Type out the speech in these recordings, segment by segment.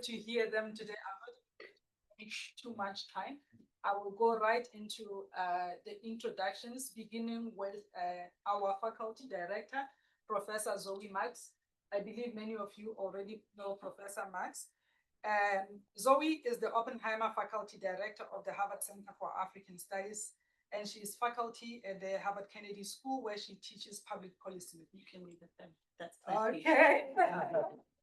to hear them today. I'm not going to take too much time. I will go right into the introductions, beginning with our faculty director, Professor Zoe Max. I believe many of you already know Professor Max. Zoe is the Oppenheimer Faculty Director of the Harvard Center for African Studies, and she is faculty at the Harvard Kennedy School, where she teaches public policy. You can leave it then. That's plenty. Okay.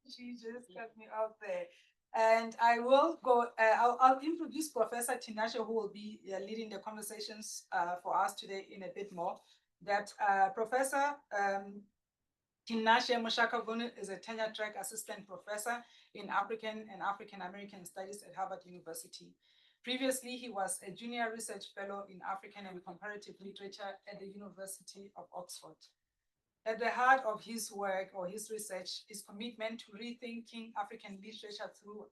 She just cut me out there. And I will go, I'll introduce Professor Tinashe, who will be leading the conversations for us today in a bit more. That Professor Tinashe Mushakavunu is a tenure track assistant professor in African and African American Studies at Harvard University. Previously, he was a junior research fellow in African and comparative literature at the University of Oxford. At the heart of his work or his research is commitment to rethinking African literature through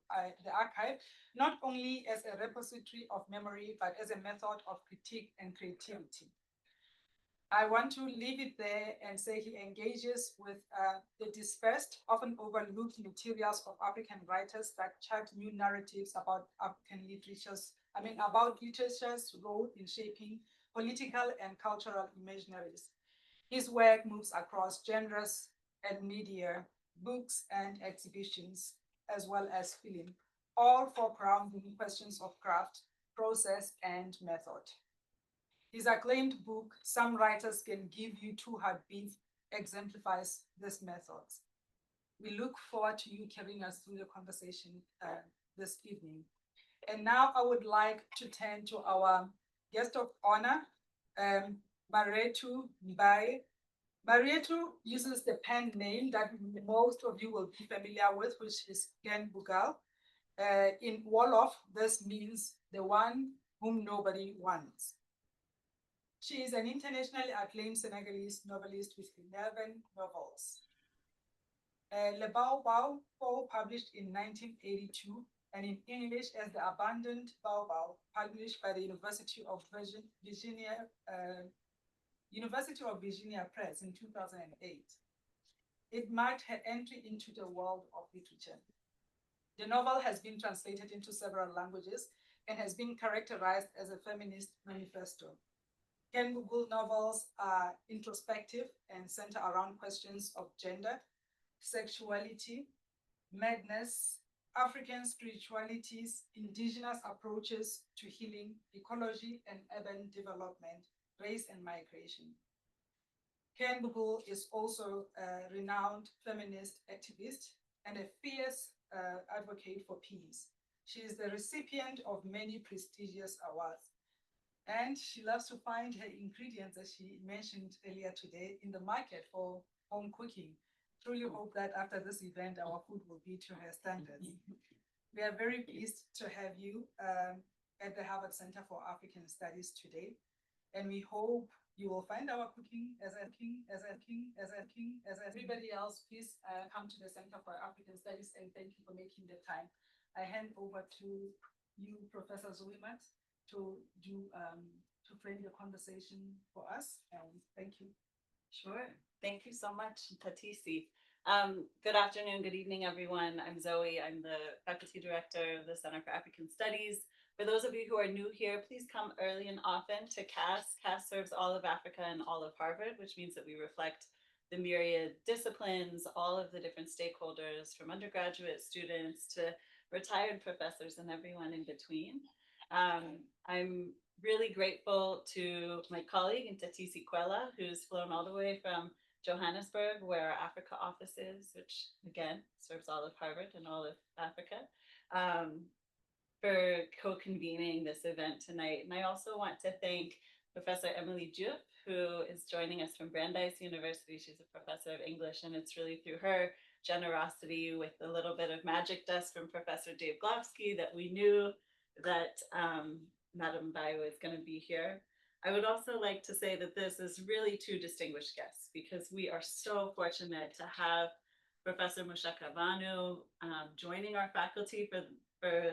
the archive, not only as a repository of memory, but as a method of critique and creativity. I want to leave it there and say he engages with the dispersed, often overlooked materials of African writers that chart new narratives about African about literature's role in shaping political and cultural imaginaries. His work moves across genres and media, books and exhibitions, as well as film, all for grounding questions of craft, process, and method. His acclaimed book, Some Writers Can Give You Two Heartbeats, exemplifies this method. We look forward to you carrying us through the conversation this evening. And now I would like to turn to our guest of honor, Maretu Mbaye. Maretu uses the pen name that most of you will be familiar with, which is Ken Bugal. In Wolof, this means the one whom nobody wants. She is an internationally acclaimed Senegalese novelist with 11 novels. Le Baobab, published in 1982, and in English as The Abandoned Baobab, published by the University of Virginia Press in 2008. It marked her entry into the world of literature. The novel has been translated into several languages and has been characterized as a feminist manifesto. Ken Bugal novels are introspective and center around questions of gender, sexuality, madness, African spiritualities, indigenous approaches to healing, ecology and urban development, race and migration. Ken Bugal is also a renowned feminist activist and a fierce advocate for peace. She is the recipient of many prestigious awards. And she loves to find her ingredients, as she mentioned earlier today, in the market for home cooking. Truly hope that after this event, our food will be to her standards. We are very pleased to have you at the Harvard Center for African Studies today. And we hope you will find our cooking as everybody else. Please come to the Center for African Studies and thank you for making the time. I hand over to you, Professor Zoe Max, to frame the conversation for us. Thank you. Sure. Thank you so much, Tatisi. Good afternoon, good evening, everyone. I'm Zoe. I'm the faculty director of the Center for African Studies. For those of you who are new here, please come early and often to CAS. CAS serves all of Africa and all of Harvard, which means that we reflect the myriad disciplines, all of the different stakeholders, from undergraduate students to retired professors and everyone in between. I'm really grateful to my colleague, Ntatisi Kwela, who's flown all the way from Johannesburg, where our Africa office is, which again serves all of Harvard and all of Africa, for co-convening this event tonight. And I also want to thank Professor Emily Diop, who is joining us from Brandeis University. She's a professor of English, and it's really through her generosity, with a little bit of magic dust from Professor Dave Glofsky, that we knew that Madam Bai was going to be here. I would also like to say that this is really two distinguished guests, because we are so fortunate to have Professor Mushaka Vanu joining our faculty for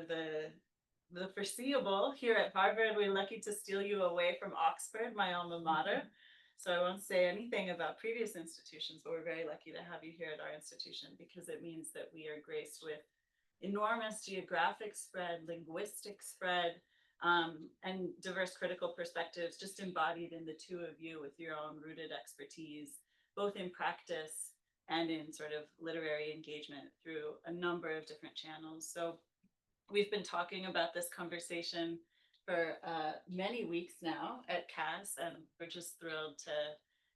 the foreseeable here at Harvard. We're lucky to steal you away from Oxford, my alma mater. So I won't say anything about previous institutions, but we're very lucky to have you here at our institution, because it means that we are graced with enormous geographic spread, linguistic spread, and diverse critical perspectives just embodied in the two of you with your own rooted expertise, both in practice and in sort of literary engagement through a number of different channels. So we've been talking about this conversation for many weeks now at CAS, and we're just thrilled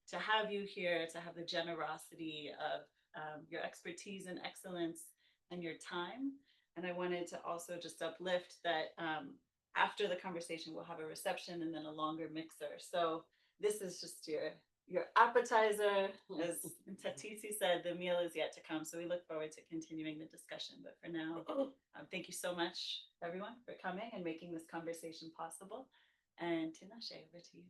to have you here, to have the generosity of your expertise and excellence and your time. And I wanted to also just uplift that after the conversation, we'll have a reception and then a longer mixer. So this is just your appetizer. As Tatisi said, the meal is yet to come. So we look forward to continuing the discussion. But for now, thank you so much, everyone, for coming and making this conversation possible. And Tinashe, over to you.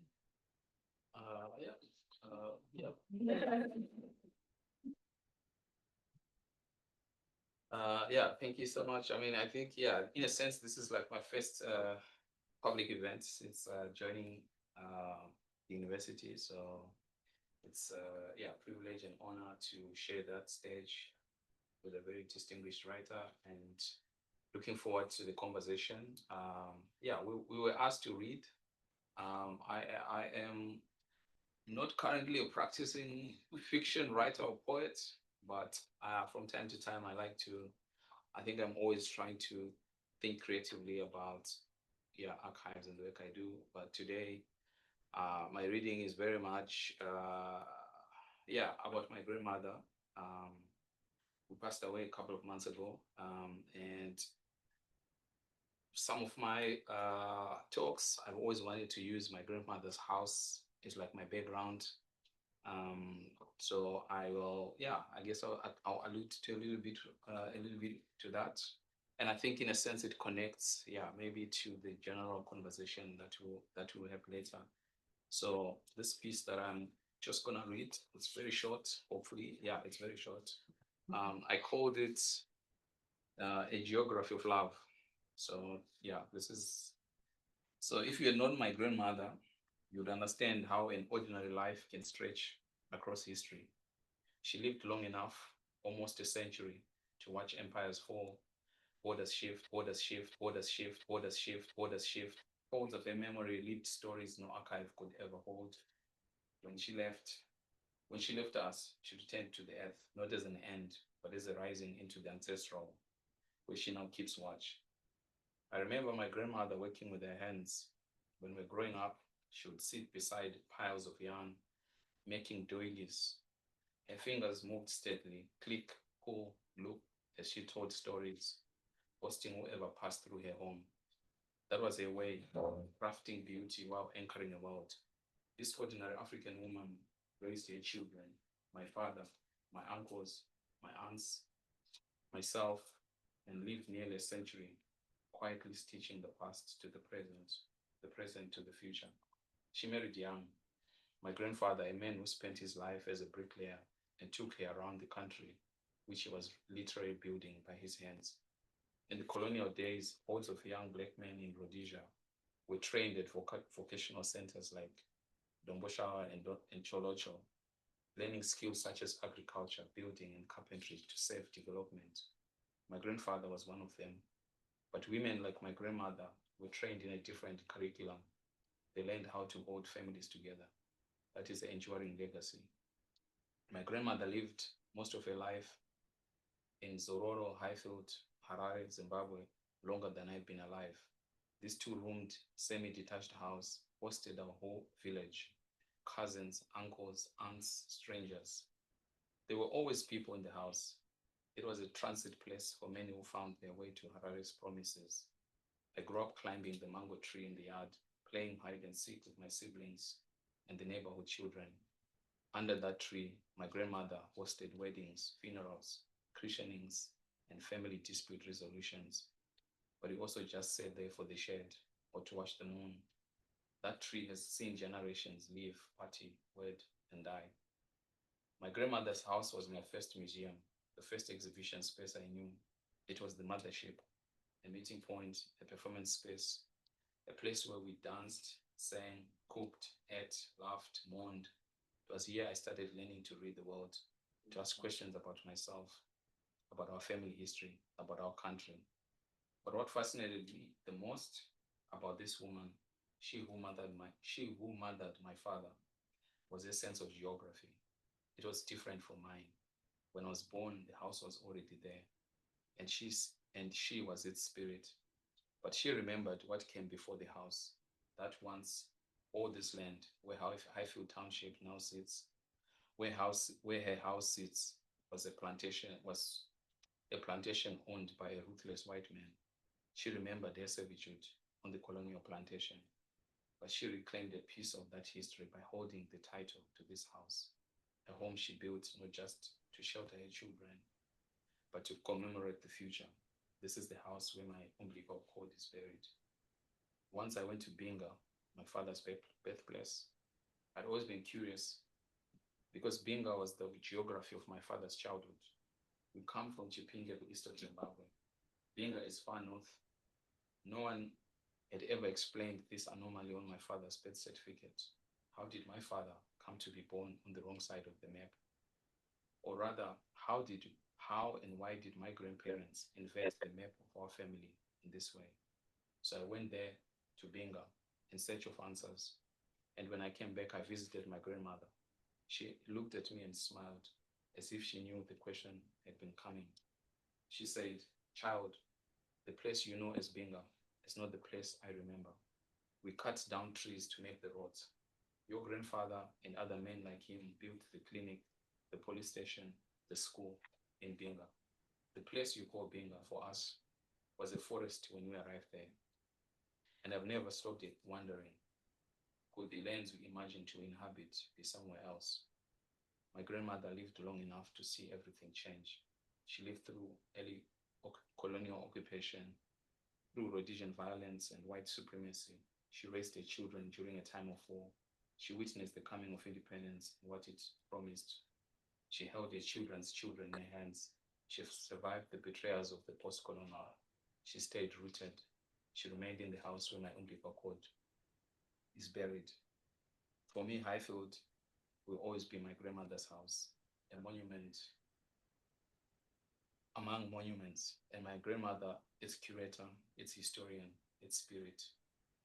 Yeah, thank you so much. I mean, I think, yeah, in a sense, this is like my first public event since joining the university. So it's yeah, privilege and honor to share that stage with a very distinguished writer, and looking forward to the conversation. Yeah, we were asked to read. I am not currently a practicing fiction writer or poet, but from time to time, I think I'm always trying to think creatively about, yeah, archives and the work I do. But today, my reading is very much, yeah, about my grandmother, who passed away a couple of months ago. And some of my talks, I've always wanted to use my grandmother's house. It's like my background. So I will, yeah, I guess I'll allude to a little bit to that. And I think in a sense it connects, yeah, maybe to the general conversation that we'll have later. So this piece that I'm just gonna read, it's very short, hopefully. Yeah, it's very short. I called it A Geography of Love. So yeah, so if you had known my grandmother, you'd understand how an ordinary life can stretch across history. She lived long enough, almost a century, to watch empires fall, borders shift, borders shift, borders shift, borders shift, borders shift. Folds of her memory, lived stories no archive could ever hold. When she left, when she left us, she returned to the earth, not as an end, but as a rising into the ancestral, where she now keeps watch. I remember my grandmother working with her hands. When we were growing up, she would sit beside piles of yarn, making doilies. Her fingers moved steadily, click, pull, loop, as she told stories, hosting whoever passed through her home. That was her way, crafting beauty while anchoring a world. This ordinary African woman raised her children, my father, my uncles, my aunts, myself, and lived nearly a century, quietly stitching the past to the present to the future. She married young. My grandfather, a man who spent his life as a bricklayer and took her around the country, which he was literally building by his hands. In the colonial days, hordes of young black men in Rhodesia were trained at vocational centers like Domboshawa and Cholocho, learning skills such as agriculture, building, and carpentry to serve development. My grandfather was one of them. But women like my grandmother were trained in a different curriculum. They learned how to hold families together. That is the enduring legacy. My grandmother lived most of her life in Zororo, Highfield, Harare, Zimbabwe, longer than I've been alive. This two-roomed, semi-detached house hosted our whole village, cousins, uncles, aunts, strangers. There were always people in the house. It was a transit place for many who found their way to Harare's promises. I grew up climbing the mango tree in the yard, playing hide and seek with my siblings and the neighborhood children. Under that tree, my grandmother hosted weddings, funerals, christenings, and family dispute resolutions. But we also just sat there for the shade or to watch the moon. That tree has seen generations live, party, wed, and die. My grandmother's house was my first museum, the first exhibition space I knew. It was the mothership, a meeting point, a performance space, a place where we danced, sang, cooked, ate, laughed, mourned. It was here I started learning to read the world, to ask questions about myself. about our family history, about our country. But what fascinated me the most about this woman, she who mothered my father, was a sense of geography. It was different from mine. When I was born, the house was already there, and she was its spirit. But she remembered what came before the house. That once all this land where Highfield Township now sits, where her house sits, was a plantation owned by a ruthless white man. She remembered her servitude on the colonial plantation, but she reclaimed a piece of that history by holding the title to this house, a home she built not just to shelter her children, but to commemorate the future. This is the house where my umbilical cord is buried. Once I went to Binga, my father's birthplace. I'd always been curious because Binga was the geography of my father's childhood. We come from Chipinge, the east of Zimbabwe. Binga is far north. No one had ever explained this anomaly on my father's birth certificate. How did my father come to be born on the wrong side of the map? Or rather, how and why did my grandparents invent the map of our family in this way? So I went there to Binga in search of answers. And when I came back, I visited my grandmother. She looked at me and smiled as if she knew the question had been coming. She said, "Child, the place you know as Binga is not the place I remember. We cut down trees to make the roads. Your grandfather and other men like him built the clinic, the police station, the school in Binga. The place you call Binga for us was a forest when we arrived there. And I've never stopped it wondering, could the lands we imagined to inhabit be somewhere else?" My grandmother lived long enough to see everything change. She lived through early colonial occupation, through Rhodesian violence and white supremacy. She raised her children during a time of war. She witnessed the coming of independence and what it promised. She held her children's children in her hands. She survived the betrayals of the post-colonial. She stayed rooted. She remained in the house where my umbilical cord is buried. For me, Highfield will always be my grandmother's house, a monument among monuments. And my grandmother is curator, it's historian, it's spirit.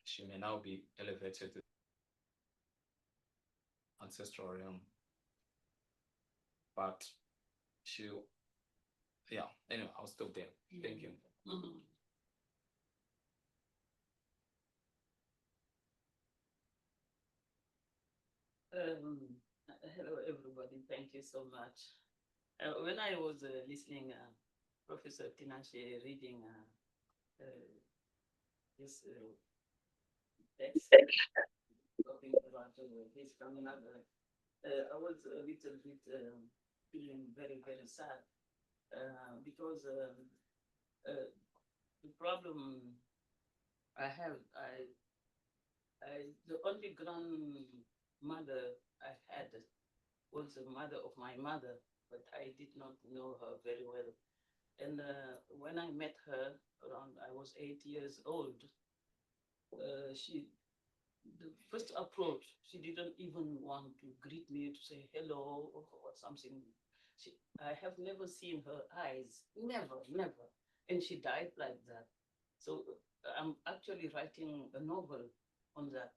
She may now be elevated to ancestral realm, but she'll, yeah, anyway, I'll stop there. Thank you. Mhm. Hello, everybody. Thank you so much. When I was listening, Professor Tinashe reading this text, talking about his coming up, I was a little bit feeling very, very sad because the problem I have, the only grandmother I had was the mother of my mother, but I did not know her very well. And when I met her around, I was 8 years old. She, the first approach, she didn't even want to greet me to say hello or something. I have never seen her eyes, never, never. And she died like that. So I'm actually writing a novel on that,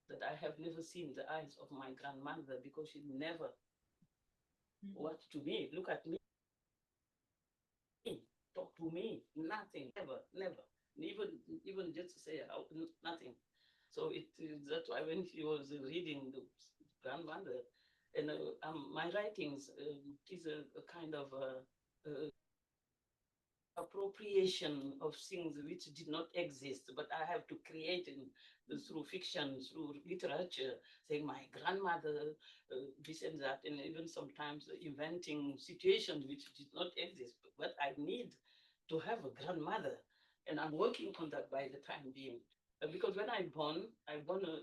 that I have never seen the eyes of my grandmother because she never what to me, look at me, talk to me, nothing, never, never. Even just to say how, nothing. So it is that's why when she was reading the grandmother, and my writings is a kind of appropriation of things which did not exist, but I have to create through fiction, through literature, saying my grandmother, this and that, and even sometimes inventing situations which did not exist. But I need to have a grandmother, and I'm working on that by the time being. Because when I born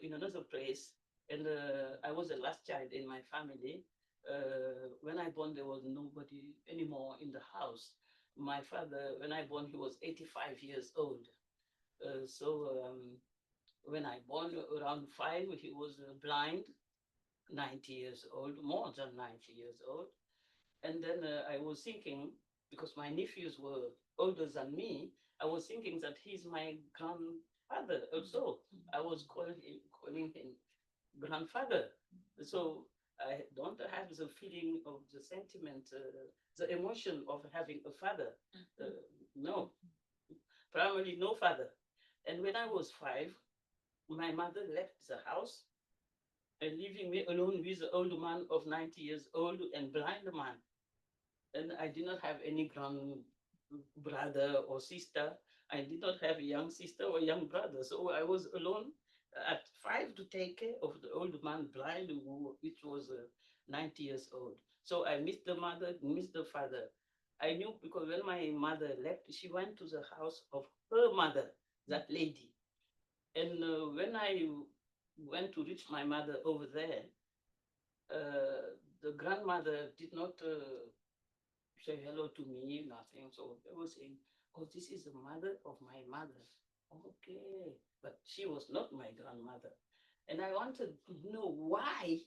in another place, and I was the last child in my family. When I born, there was nobody anymore in the house. My father, when I born, he was 85 years old. When I born around 5, he was blind, 90 years old, more than 90 years old. And then I was thinking, because my nephews were older than me, I was thinking that he's my grandfather also. I was calling him grandfather. So I don't have the feeling of the sentiment, the emotion of having a father. No, primarily no father. And when I was 5, my mother left the house and leaving me alone with an old man of 90 years old and blind man. And I did not have any grand brother or sister. I did not have a young sister or young brother. So I was alone at 5 to take care of the old man blind, which was 90 years old. So I missed the mother, missed the father. I knew because when my mother left, she went to the house of her mother, that lady. And when I went to reach my mother over there, the grandmother did not say hello to me, nothing. So they were saying, oh, this is the mother of my mother. Okay. But she was not my grandmother. And I wanted to know why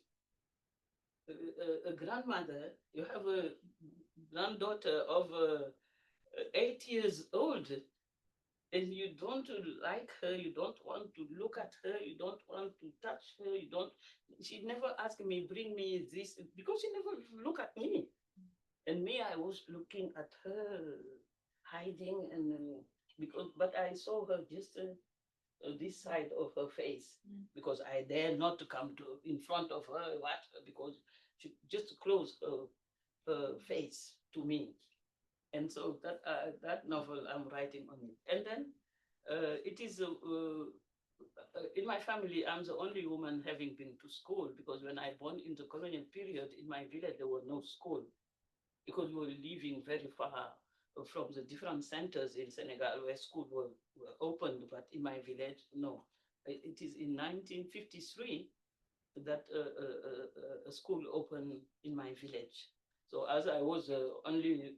a grandmother, you have a granddaughter of 8 years old, and you don't like her, you don't want to look at her, you don't want to touch her, you don't, she never asked me, bring me this, because she never look at me. And me, I was looking at her, hiding, and because, but I saw her just this side of her face, because I dare not to come to in front of her, what, because she just closed her face to me. And so that novel I'm writing on it. And then it is in my family, I'm the only woman having been to school, because when I born in the colonial period, in my village, there was no school, because we were living very far from the different centers in Senegal where schools were opened, but in my village, no. It is in 1953 that a school opened in my village. So as I was only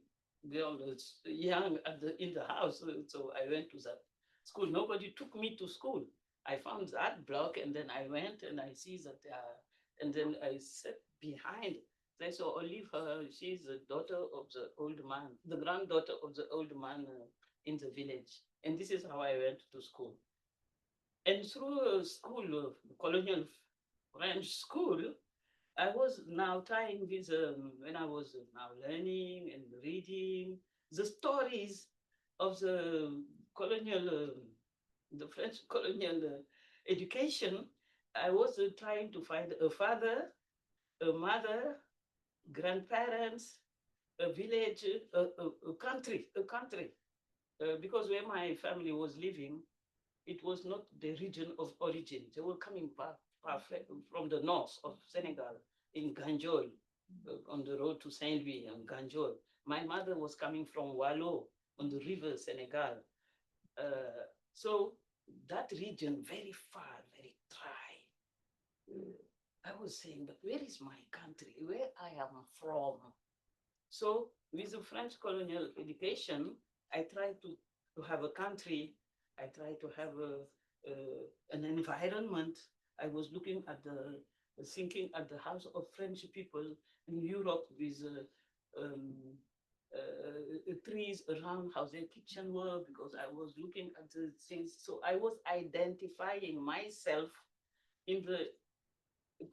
girl, young in the house, so I went to that school. Nobody took me to school. I found that block, and then I went and I see that, and then I sat behind. They saw Olive, she's the daughter of the old man, the granddaughter of the old man in the village. And this is how I went to school. And through a school, colonial French school, I was now trying with, when I was now learning and reading the stories of the colonial, the French colonial education, I was trying to find a father, a mother, grandparents, a village, a country, because where my family was living, it was not the region of origin. They were coming from the north of Senegal, in Ganjol, on the road to Saint-Louis and Ganjol. My mother was coming from Wallo, on the river Senegal. So that region, very far, very dry. I was saying, but where is my country? Where I am from? So with the French colonial education, I tried to have a country. I tried to have an environment. I was looking at thinking at the house of French people in Europe with trees around how their kitchen were, because I was looking at the things. So I was identifying myself in the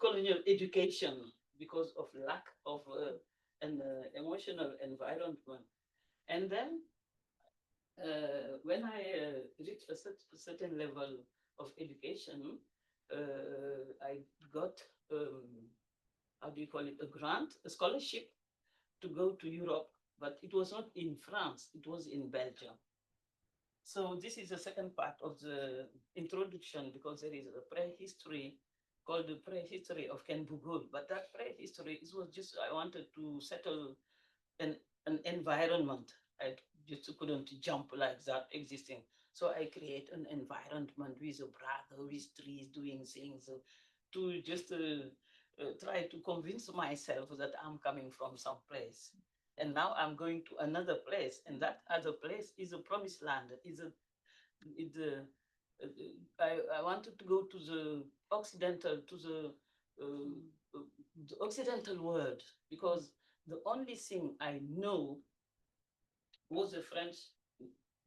colonial education because of lack of an emotional environment. And then when I reached a certain level of education, I got, how do you call it, a grant, a scholarship to go to Europe, but it was not in France, it was in Belgium. So this is the second part of the introduction, because there is a prehistory called the prehistory of Ken Bugul. But that prehistory, it was just, I wanted to settle an environment. I just couldn't jump like that existing. So I create an environment with a brother, with trees, doing things to just try to convince myself that I'm coming from some place. And now I'm going to another place, and that other place is a promised land. I wanted to go to the occidental, to the occidental world, because the only thing I know was the French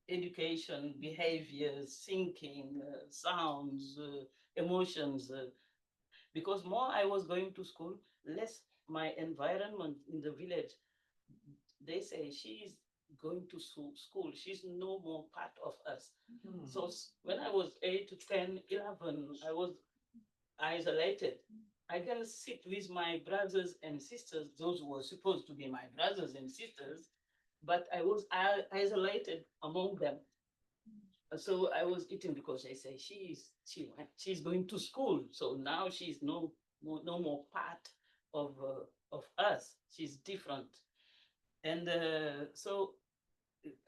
education, behaviors, thinking, sounds, emotions. Because more I was going to school, less my environment in the village. They say she is going to school. She's no more part of us. So when I was 8, 10, 11, I was isolated. I can sit with my brothers and sisters, those who were supposed to be my brothers and sisters, but I was isolated among them. So I was eating because I say she's going to school, so now she's no more part of us. She's different, and so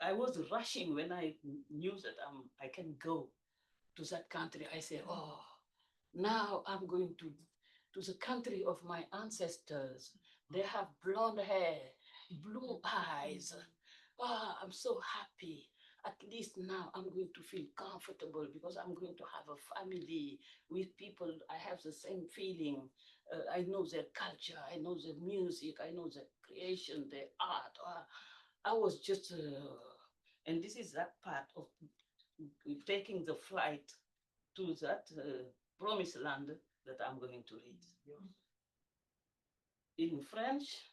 I was rushing when I knew that I can go to that country. I say, oh, now I'm going to the country of my ancestors. They have blonde hair, blue eyes. Ah, I'm so happy. At least now I'm going to feel comfortable because I'm going to have a family with people. I have the same feeling. I know their culture. I know their music. I know their creation, their art. I was just, and this is that part of taking the flight to that promised land that I'm going to read. In French,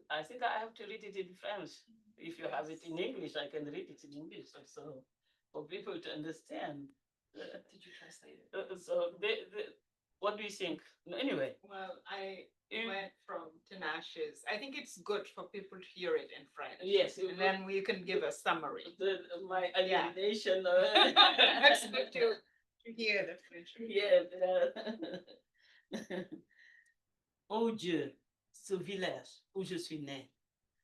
I think I have to read it in French. If you have it in English, I can read it in English also for people to understand. Did you translate it? So, what do you think? Anyway, Well, I Mm. went from Tinashe's. I think it's good for people to hear it in French. yes, And then we can give a summary. my alienation. It's good to hear the French. Yeah. Oh Dieu, ce village où je suis né,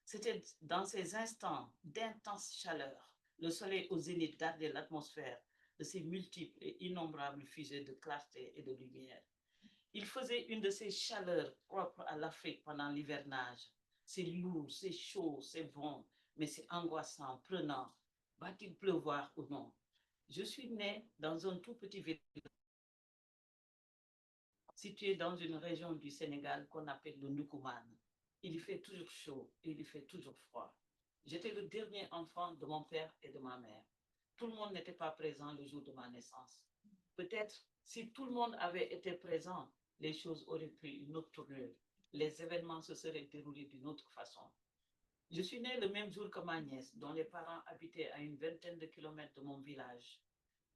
c'était dans ces instants d'intense chaleur, le soleil au zénith gardait l'atmosphère de ces multiples et innombrables fusées de clarté et de lumière. Il faisait une de ces chaleurs propres à l'Afrique pendant l'hivernage. C'est lourd, c'est chaud, c'est bon, mais c'est angoissant, prenant. Va-t-il pleuvoir ou non? Je suis né dans un tout petit village situé dans une région du Sénégal qu'on appelle le Ndoukoumane. Il y fait toujours chaud et il y fait toujours froid. J'étais le dernier enfant de mon père et de ma mère. Tout le monde n'était pas présent le jour de ma naissance. Peut-être si tout le monde avait été présent, les choses auraient pris une autre tournure. Les événements se seraient déroulés d'une autre façon. Je suis né le même jour que ma nièce, dont les parents habitaient à une vingtaine de kilomètres de mon village.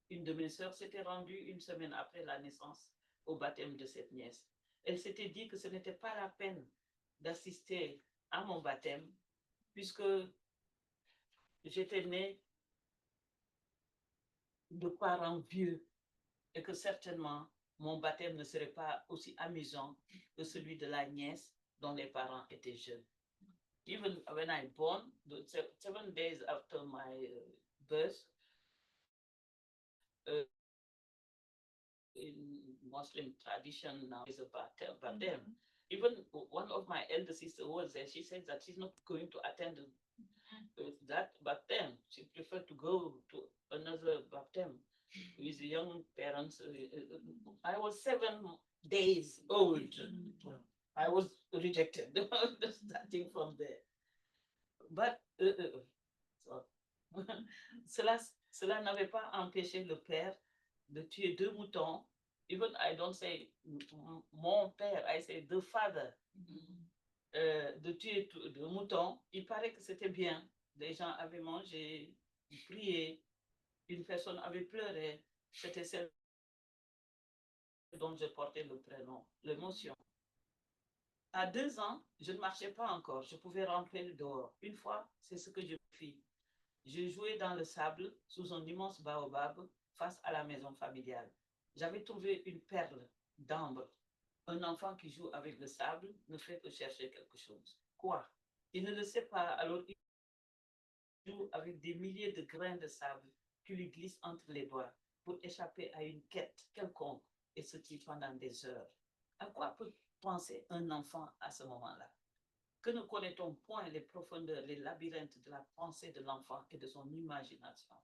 Une de mes sœurs s'était rendue une semaine après la naissance au baptême de cette nièce. Elle s'était dit que ce n'était pas la peine d'assister à mon baptême puisque j'étais né de parents vieux et que certainement mon baptême ne serait pas aussi amusant que celui de la nièce dont les parents étaient jeunes. Even when I born, 7 days after my birth, in Muslim tradition now is a baptême. Even one of my elder sisters was there, she said that she's not going to attend that baptême. She preferred to go to another baptême with young parents. I was 7 days old. I was rejected, starting from there. But cela n'avait pas empêché le père de tuer 2 moutons. Even I don't say mon père, I say the father. De tuer 2 moutons. Il paraît que c'était bien. Les gens avaient mangé, prié. Une personne avait pleuré. C'était celle dont je portais le prénom, l'émotion. À 2 ans, je ne marchais pas encore. Je pouvais rentrer dehors. Une fois, c'est ce que je fis. Je jouais dans le sable sous un immense baobab face à la maison familiale. J'avais trouvé une perle d'ambre. Un enfant qui joue avec le sable ne fait que chercher quelque chose. Quoi? Il ne le sait pas, alors il joue avec des milliers de grains de sable qui lui glissent entre les doigts pour échapper à une quête quelconque et se tue pendant des heures. À quoi peut penser un enfant à ce moment-là? Que ne connaît-on point les profondeurs, les labyrinthes de la pensée de l'enfant et de son imagination?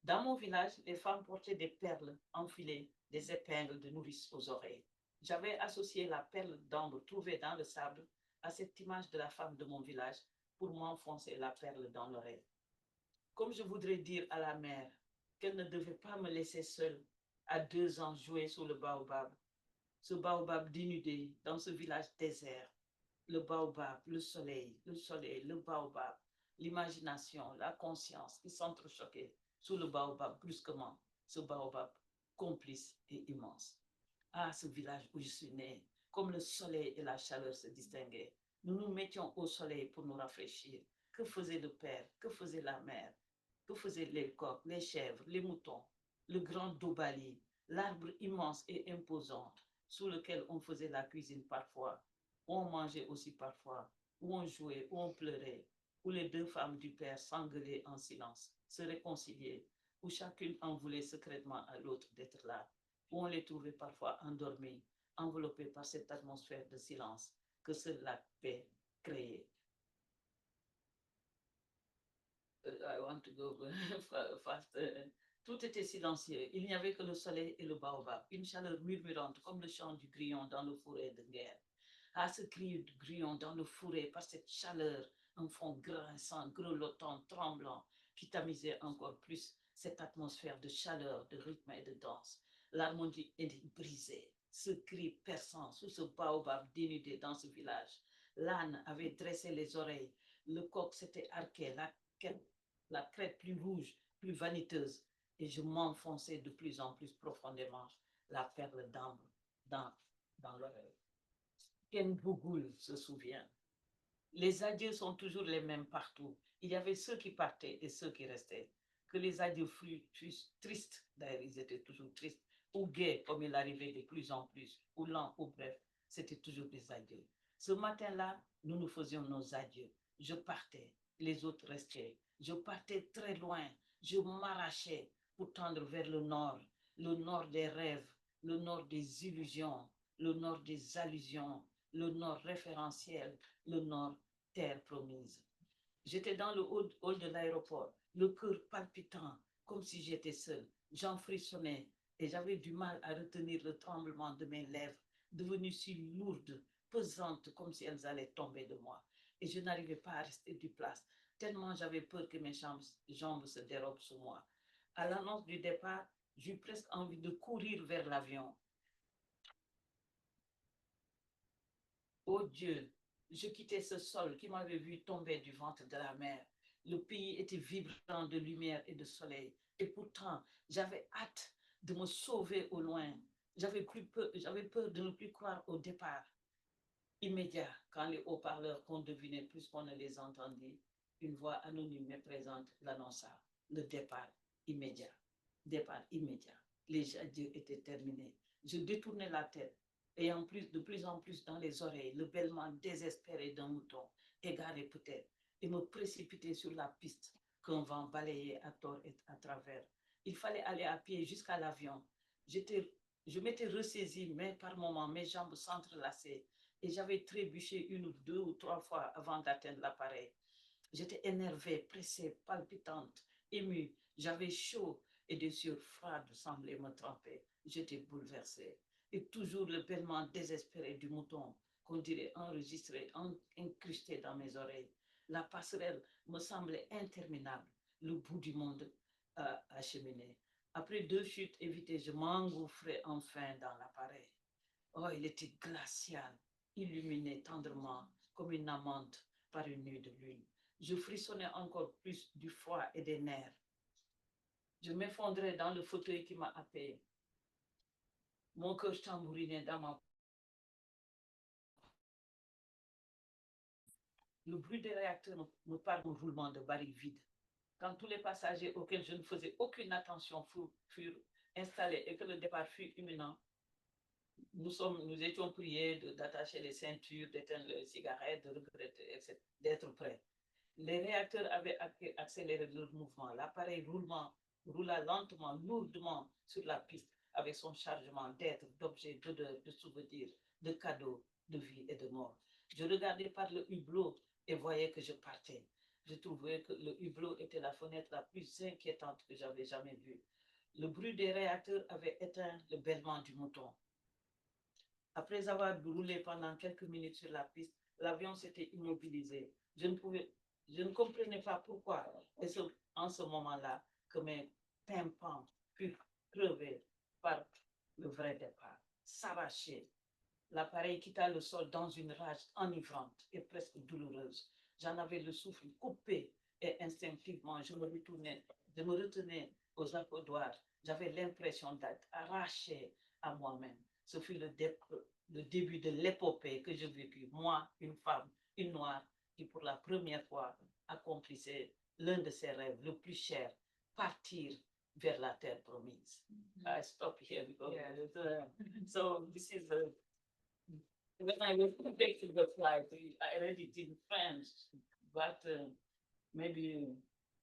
Dans mon village, les femmes portaient des perles enfilées, des épingles de nourrice aux oreilles. J'avais associé la perle d'ambre trouvée dans le sable à cette image de la femme de mon village pour m'enfoncer la perle dans l'oreille. Comme je voudrais dire à la mère qu'elle ne devait pas me laisser seule à 2 ans jouer sous le baobab. Ce baobab dénudé dans ce village désert. Le baobab, le baobab, l'imagination, la conscience qui s'entrechoquaient sous le baobab brusquement, ce baobab complice et immense. Ah, ce village où je suis née, comme le soleil et la chaleur se distinguaient, nous nous mettions au soleil pour nous rafraîchir. Que faisait le père? Que faisait la mère? Que faisaient les coqs, les chèvres, les moutons? Le grand Dobali, l'arbre immense et imposant sous lequel on faisait la cuisine parfois, où on mangeait aussi parfois, où on jouait, où on pleurait, où les 2 femmes du père s'engueulaient en silence, se réconciliaient, où chacune en voulait secrètement à l'autre d'être là, où on les trouvait parfois endormis, enveloppés par cette atmosphère de silence que seule la paix créait. I want to go fast. Tout était silencieux. Il n'y avait que le soleil et le baobab, une chaleur murmurante comme le chant du grillon dans le fourré de guerre. À ce cri du grillon dans le fourré, par cette chaleur, un fond grinçant, grelottant, tremblant, qui tamisait encore plus cette atmosphère de chaleur, de rythme et de danse. L'harmonie est brisée. Ce cri perçant sous ce baobab dénudé dans ce village. L'âne avait dressé les oreilles. Le coq s'était arqué, la crête plus rouge, plus vaniteuse, et je m'enfonçais de plus en plus profondément la perle d'ambre dans l'oreille. Ken Bougoul se souvient. Les adieux sont toujours les mêmes partout. Il y avait ceux qui partaient et ceux qui restaient. Que les adieux fussent tristes, d'ailleurs ils étaient toujours tristes, ou gais comme il arrivait de plus en plus, ou lents ou bref, c'était toujours des adieux. Ce matin-là, nous nous faisions nos adieux. Je partais, les autres restaient. Je partais très loin, je m'arrachais pour tendre vers le nord des rêves, le nord des illusions, le nord des allusions, le nord référentiel, le nord terre promise. J'étais dans le hall de l'aéroport, le cœur palpitant, comme si j'étais seule. J'en frissonnais et j'avais du mal à retenir le tremblement de mes lèvres, devenues si lourdes, pesantes, comme si elles allaient tomber de moi. Et je n'arrivais pas à rester du place, tellement j'avais peur que mes jambes se dérobent sous moi. À l'annonce du départ, j'eus presque envie de courir vers l'avion. Oh Dieu, je quittais ce sol qui m'avait vu tomber du ventre de la mer. Le pays était vibrant de lumière et de soleil. Et pourtant, j'avais hâte de me sauver au loin. J'avais peur de ne plus croire au départ immédiat quand les haut-parleurs qu'on devinait plus qu'on ne les entendit. Une voix anonyme et présente l'annonça. Le départ immédiat. Départ immédiat. Les adieux étaient terminés. Je détournais la tête et de plus en plus dans les oreilles, le bêlement désespéré d'un mouton, égaré peut-être, et me précipiter sur la piste qu'un vent balayait à tort et à travers. Il fallait aller à pied jusqu'à l'avion. Je m'étais ressaisie, mais par moments, mes jambes s'entrelaçaient et j'avais trébuché 1 ou 2 ou 3 fois avant d'atteindre l'appareil. J'étais énervée, pressée, palpitante, émue. J'avais chaud et des sueurs froides semblaient me tremper. J'étais bouleversée. Et toujours le bêlement désespéré du mouton qu'on dirait enregistré, incrusté dans mes oreilles. La passerelle me semblait interminable, le bout du monde à cheminer. Après 2 chutes évitées, je m'engouffrais enfin dans l'appareil. Oh, il était glacial, illuminé tendrement comme une amande par une nuit de lune. Je frissonnais encore plus du foie et des nerfs. Je m'effondrais dans le fauteuil qui m'a happé. Mon cœur tambourinait dans ma... Le bruit des réacteurs me parle au roulement de barils vides. Quand tous les passagers auxquels je ne faisais aucune attention furent installés et que le départ fut imminent, nous étions priés d'attacher les ceintures, d'éteindre les cigarettes, de regretter, d'être prêts. Les réacteurs avaient accéléré leur mouvement. L'appareil roula lentement, lourdement sur la piste avec son chargement d'êtres, d'objets, d'odeurs, de souvenirs, de cadeaux, de vie et de mort. Je regardais par le hublot et voyais que je partais. Je trouvais que le hublot était la fenêtre la plus inquiétante que j'avais jamais vue. Le bruit des réacteurs avait éteint le bêlement du mouton. Après avoir roulé pendant quelques minutes sur la piste, l'avion s'était immobilisé. Je ne pouvais Je ne comprenais pas pourquoi. Et c'est en ce moment-là que mes tympans furent crevés par le vrai départ, s'arracher. L'appareil quitta le sol dans une rage enivrante et presque douloureuse. J'en avais le souffle coupé et instinctivement, je me retenais aux accoudoirs. J'avais l'impression d'être arraché à moi-même. Ce fut le début de l'épopée que je vécus, moi, une femme, une noire, qui pour la première fois accomplissait l'un de ses rêves le plus cher, partir vers la terre promise. I stop here because so this is when I was taking the flight, I read it in French, but maybe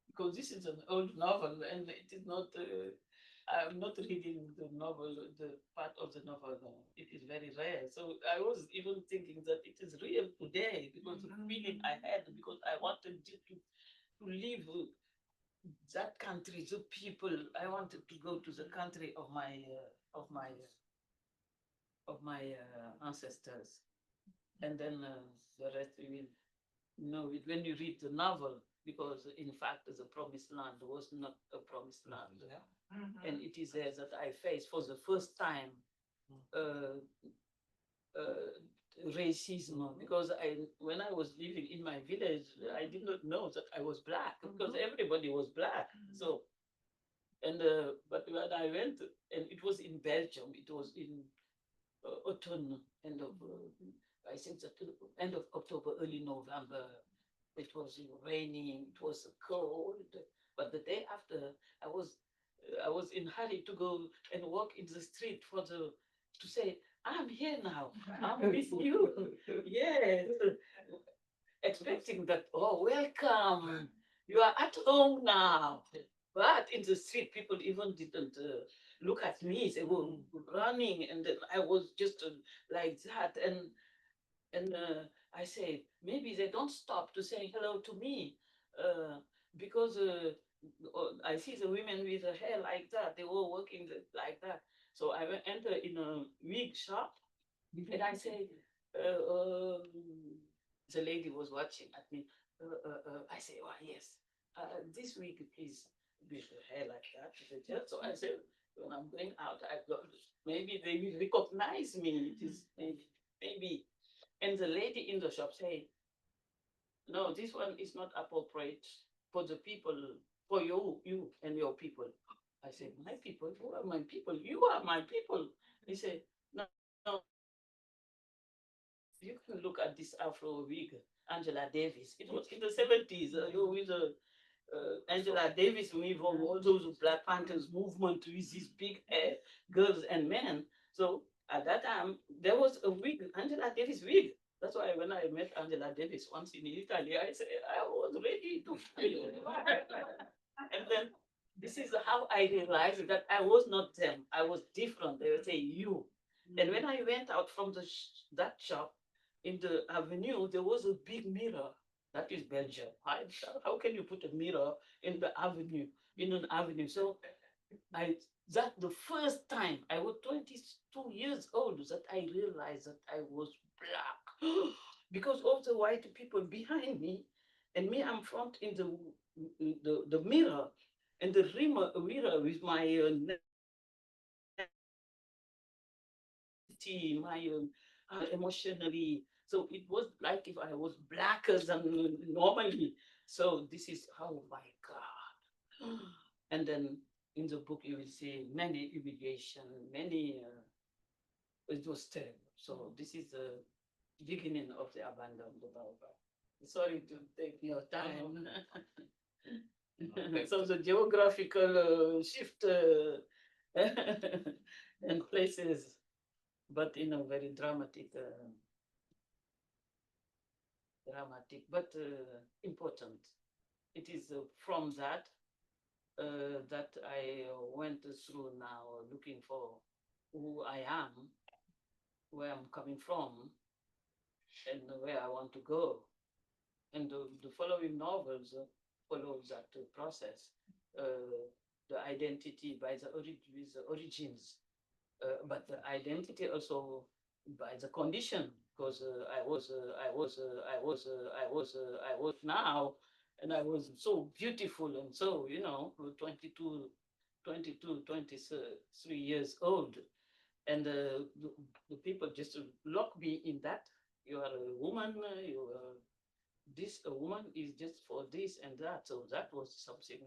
because this is an old novel and it is not. I'm not reading the novel, the part of the novel. It is very rare. So I was even thinking that it is real today because the feeling I had because I wanted to live that country, the people. I wanted to go to the country of my ancestors, and then the rest we will know it when you read the novel, because in fact the promised land was not a promised land, and it is there that I faced for the first time uh, racism, because when I was living in my village, I did not know that I was black because everybody was black. So, and but when I went, and it was in Belgium, it was in autumn, end of I think the end of October, early November. It was raining. It was cold. But the day after, I was in hurry to go and walk in the street to say, I'm here now. I'm with you. Yes. Expecting that, oh, welcome. You are at home now. But in the street, people even didn't look at me. They were running, and then I was just like that. And I say, maybe they don't stop to say hello to me because I see the women with the hair like that. They were working like that. So I enter in a wig shop, and I say, the lady was watching at me. I say, oh, yes, this wig, please, with the hair like that. So I said, when I'm going out, I go, maybe they will recognize me. It is maybe. And the lady in the shop say, no, this one is not appropriate for the people, for you and your people. I said, my people? Who are my people? You are my people. He said, no, no. You can look at this Afro wig, Angela Davis. It was in the 70s with Angela Davis with all those Black Panthers movement with these big girls and men. So at that time, there was a wig, Angela Davis wig. That's why when I met Angela Davis once in Italy, I said, I was ready to and then this is how I realized that I was not them. I was different. They would say you. And when I went out from that shop in the avenue, there was a big mirror. That is Belgium. How can you put a mirror in the avenue, in an avenue? So that the first time I was 22 years old that I realized that I was black because of the white people behind me, and me, I'm front in the mirror, and the mirror with my my emotionally. So it was like if I was blacker than normally. So this is, oh my God. And then in the book, you will see many humiliation, many, it was terrible. So this is the beginning of the abandon the Baobab. Sorry to take your time. So the geographical shift and places, but in a very dramatic, but important. It is from that that I went through now, looking for who I am, where I'm coming from, and where I want to go. And the following novels follow that process. The identity by the origins, but the identity also by the condition, because I was now And I was so beautiful and so, 23 years old. And the people just lock me in that. You are a woman, a woman is just for this and that. So that was something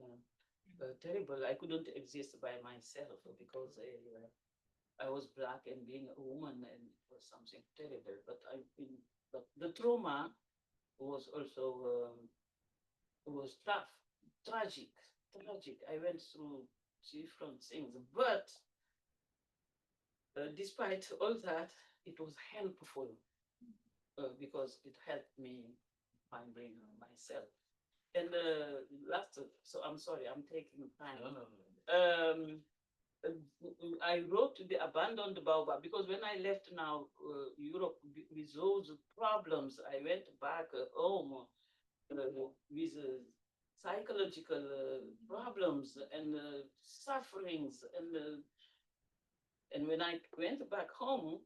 terrible. I couldn't exist by myself because I was black and being a woman, and it was something terrible. But the trauma was also was tough, tragic, tragic. I went through different things, but despite all that, it was helpful because it helped me finding myself. And last, so I'm sorry, I'm taking time. No, no, no. I wrote the abandoned baobab because when I left now Europe with those problems, I went back home with psychological problems and sufferings, and when I went back home,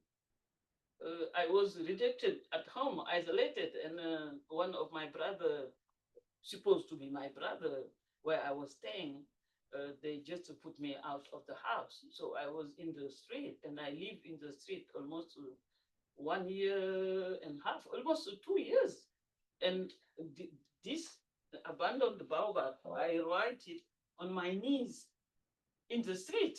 I was rejected at home, isolated, and one of my brother, supposed to be my brother, where I was staying, they just put me out of the house. So I was in the street, and I lived in the street almost 1.5 years, almost 2 years. And this abandoned baobab, I write it on my knees in the street.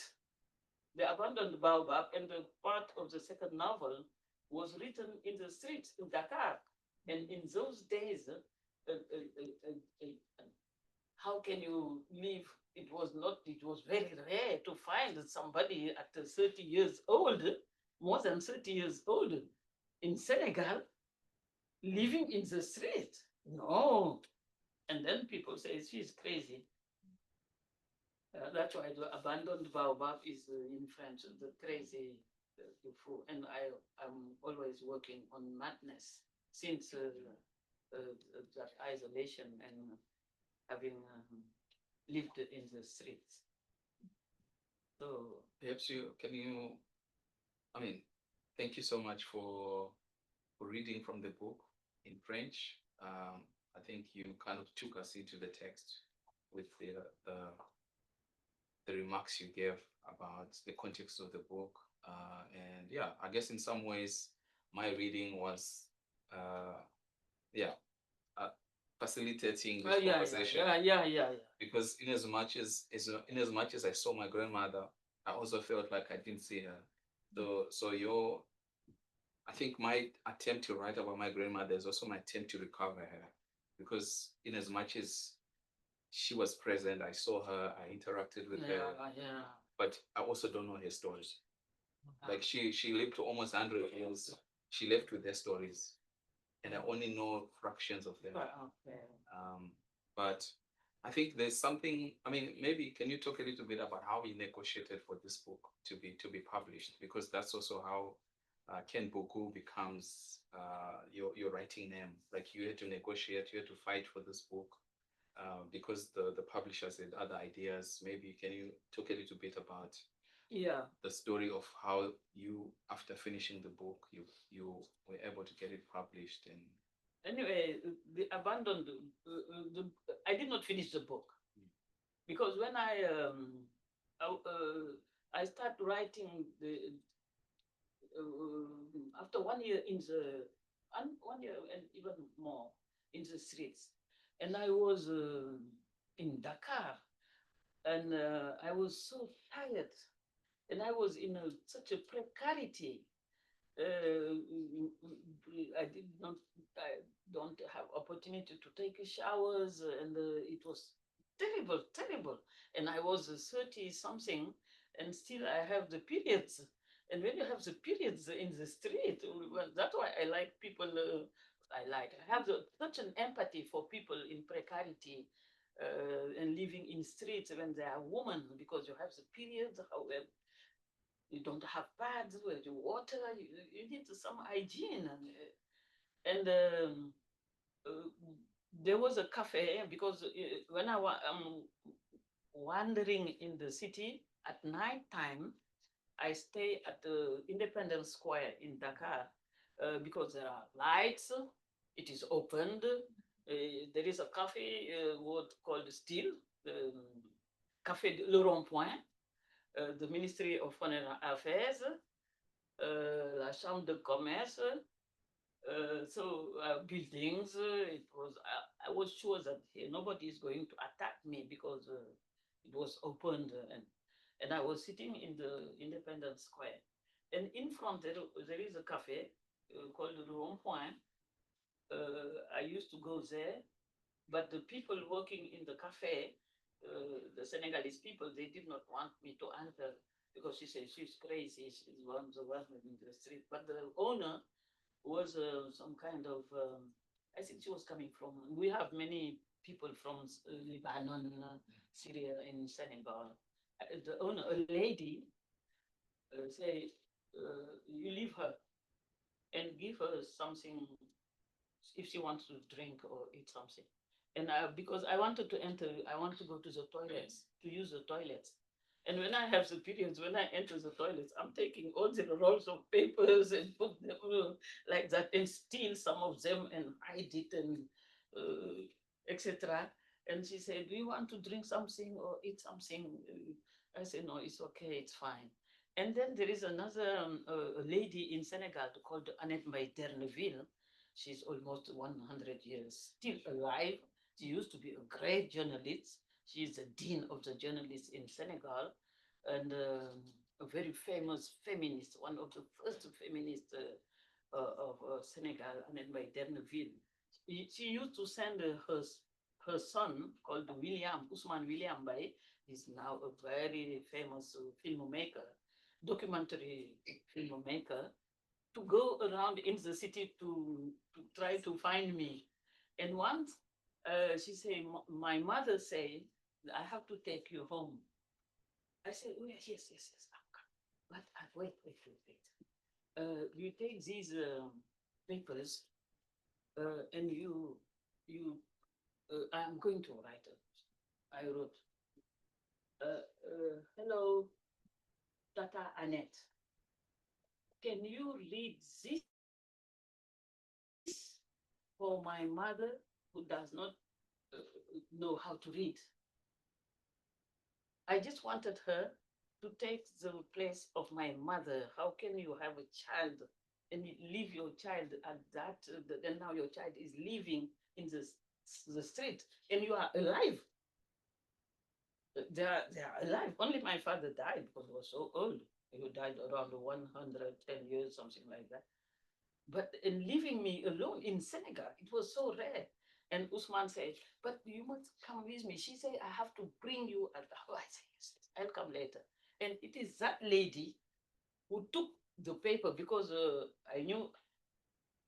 The abandoned baobab, and the part of the second novel was written in the streets in Dakar. And in those days, how can you live? It was very rare to find somebody at 30 years old, more than 30 years old, in Senegal, living in the street. No. And then people say she's crazy. That's why the abandoned baobab is in French, the crazy, the fool. And I'm always working on madness since that isolation and having lived in the streets. So Perhaps thank you so much for reading from the book in French. I think you kind of took us into the text with the remarks you gave about the context of the book. And yeah, I guess in some ways my reading was facilitating this conversation. Yeah. Because in as much as I saw my grandmother, I also felt like I didn't see her. So I think my attempt to write about my grandmother is also my attempt to recover her, because in as much as she was present, I saw her, I interacted with her, but I also don't know her stories. Like she lived to almost 100 years. She left with her stories, and I only know fractions of them. But I think there's something. I mean, maybe can you talk a little bit about how we negotiated for this book to be published? Because that's also how Ken Boku becomes your writing name. Like you had to negotiate, you had to fight for this book because the publishers had other ideas. Maybe can you talk a little bit about the story of how you, after finishing the book, you were able to get it published? And anyway, the abandoned. I did not finish the book because when I started writing after 1 year in the 1 year and even more in the streets, and I was in Dakar, and I was so tired, and I was in such a precarity. I don't have opportunity to take showers, and it was terrible. And I was 30 something, and still I have the periods. And when you have the periods in the street, well, that's why I like people. I have such an empathy for people in precarity and living in streets when they are women, because you have the periods. However, you don't have pads, water, you need some hygiene. And there was a cafe, because when I'm wandering in the city at night time, I stay at the Independence Square in Dakar because there are lights, it is opened, There is a cafe what called Still, Café Le Rond-Point, the Ministry of Foreign Affairs, la Chambre de Commerce. Buildings. It was. I was sure that nobody is going to attack me because it was opened and I was sitting in the Independence Square, and in front there is a cafe called Le Rond Point. I used to go there, but the people working in the cafe, the Senegalese people, they did not want me to enter because she said she's crazy. She's the one in the street. But the owner was some kind of, I think she was coming from, we have many people from Lebanon, Syria, and Senegal. The owner, a lady, say, you leave her and give her something if she wants to drink or eat something. And because I wanted to enter, I want to go to the toilets, to use the toilets. And when I have the periods, when I enter the toilets, I'm taking all the rolls of papers and put them like that and steal some of them and hide it and etc. And she said, do you want to drink something or eat something? I said, no, it's okay, it's fine. And then there is another lady in Senegal called Annette Mbaye Derneville. She's almost 100 years still alive. She used to be a great journalist. She is the dean of the journalists in Senegal and a very famous feminist, one of the first feminists of Senegal, Annette Mbaye Derneville. She used to send her son called William, Ousmane William Mbaye. He's now a very famous filmmaker, documentary filmmaker, to go around in the city to try to find me. And once she said, my mother said, I have to take you home. I said, oh, yes, but wait. You take these papers and I'm going to write it. I wrote, hello, Tata Annette. Can you read this for my mother who does not know how to read? I just wanted her to take the place of my mother. How can you have a child and you leave your child at that, and now your child is living in the street and you are alive? They are alive. Only my father died because he was so old. He died around 110 years, something like that. But in leaving me alone in Senegal, it was so rare. And Usman said, but you must come with me. She said, I have to bring you. I said, yes, I'll come later. And it is that lady who took the paper because I knew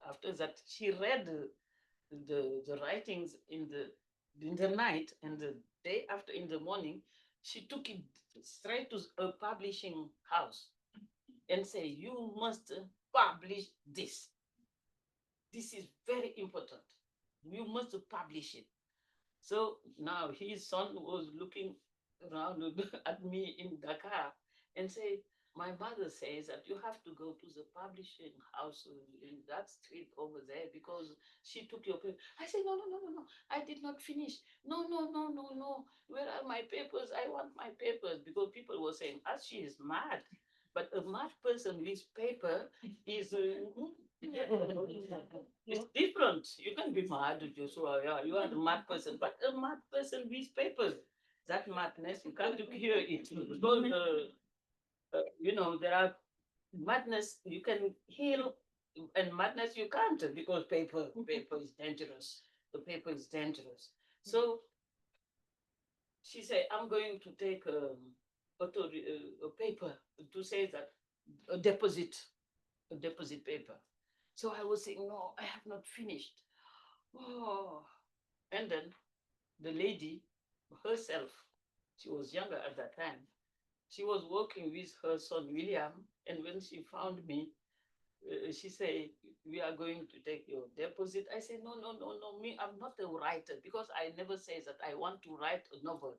after that she read the writings in the night, and the day after in the morning, she took it straight to a publishing house and say, you must publish this. This is very important. You must publish it. So now his son was looking around at me in Dakar and say, my mother says that you have to go to the publishing house in that street over there because she took your paper. I said, no. I did not finish. No. Where are my papers? I want my papers. Because people were saying, as she is mad. But a mad person with paper is it's different. You can be mad, Joshua. Yeah, you are a mad person, but a mad person with papers. That madness, you can't hear it. Because, there are madness you can heal, and madness you can't because paper is dangerous. The paper is dangerous. So she said, I'm going to take a paper to say that a deposit paper. So I was saying, no, I have not finished. Oh, and then the lady herself, she was younger at that time. She was working with her son William, and when she found me, she said, we are going to take your deposit. I said, no, me, I'm not a writer, because I never say that I want to write a novel.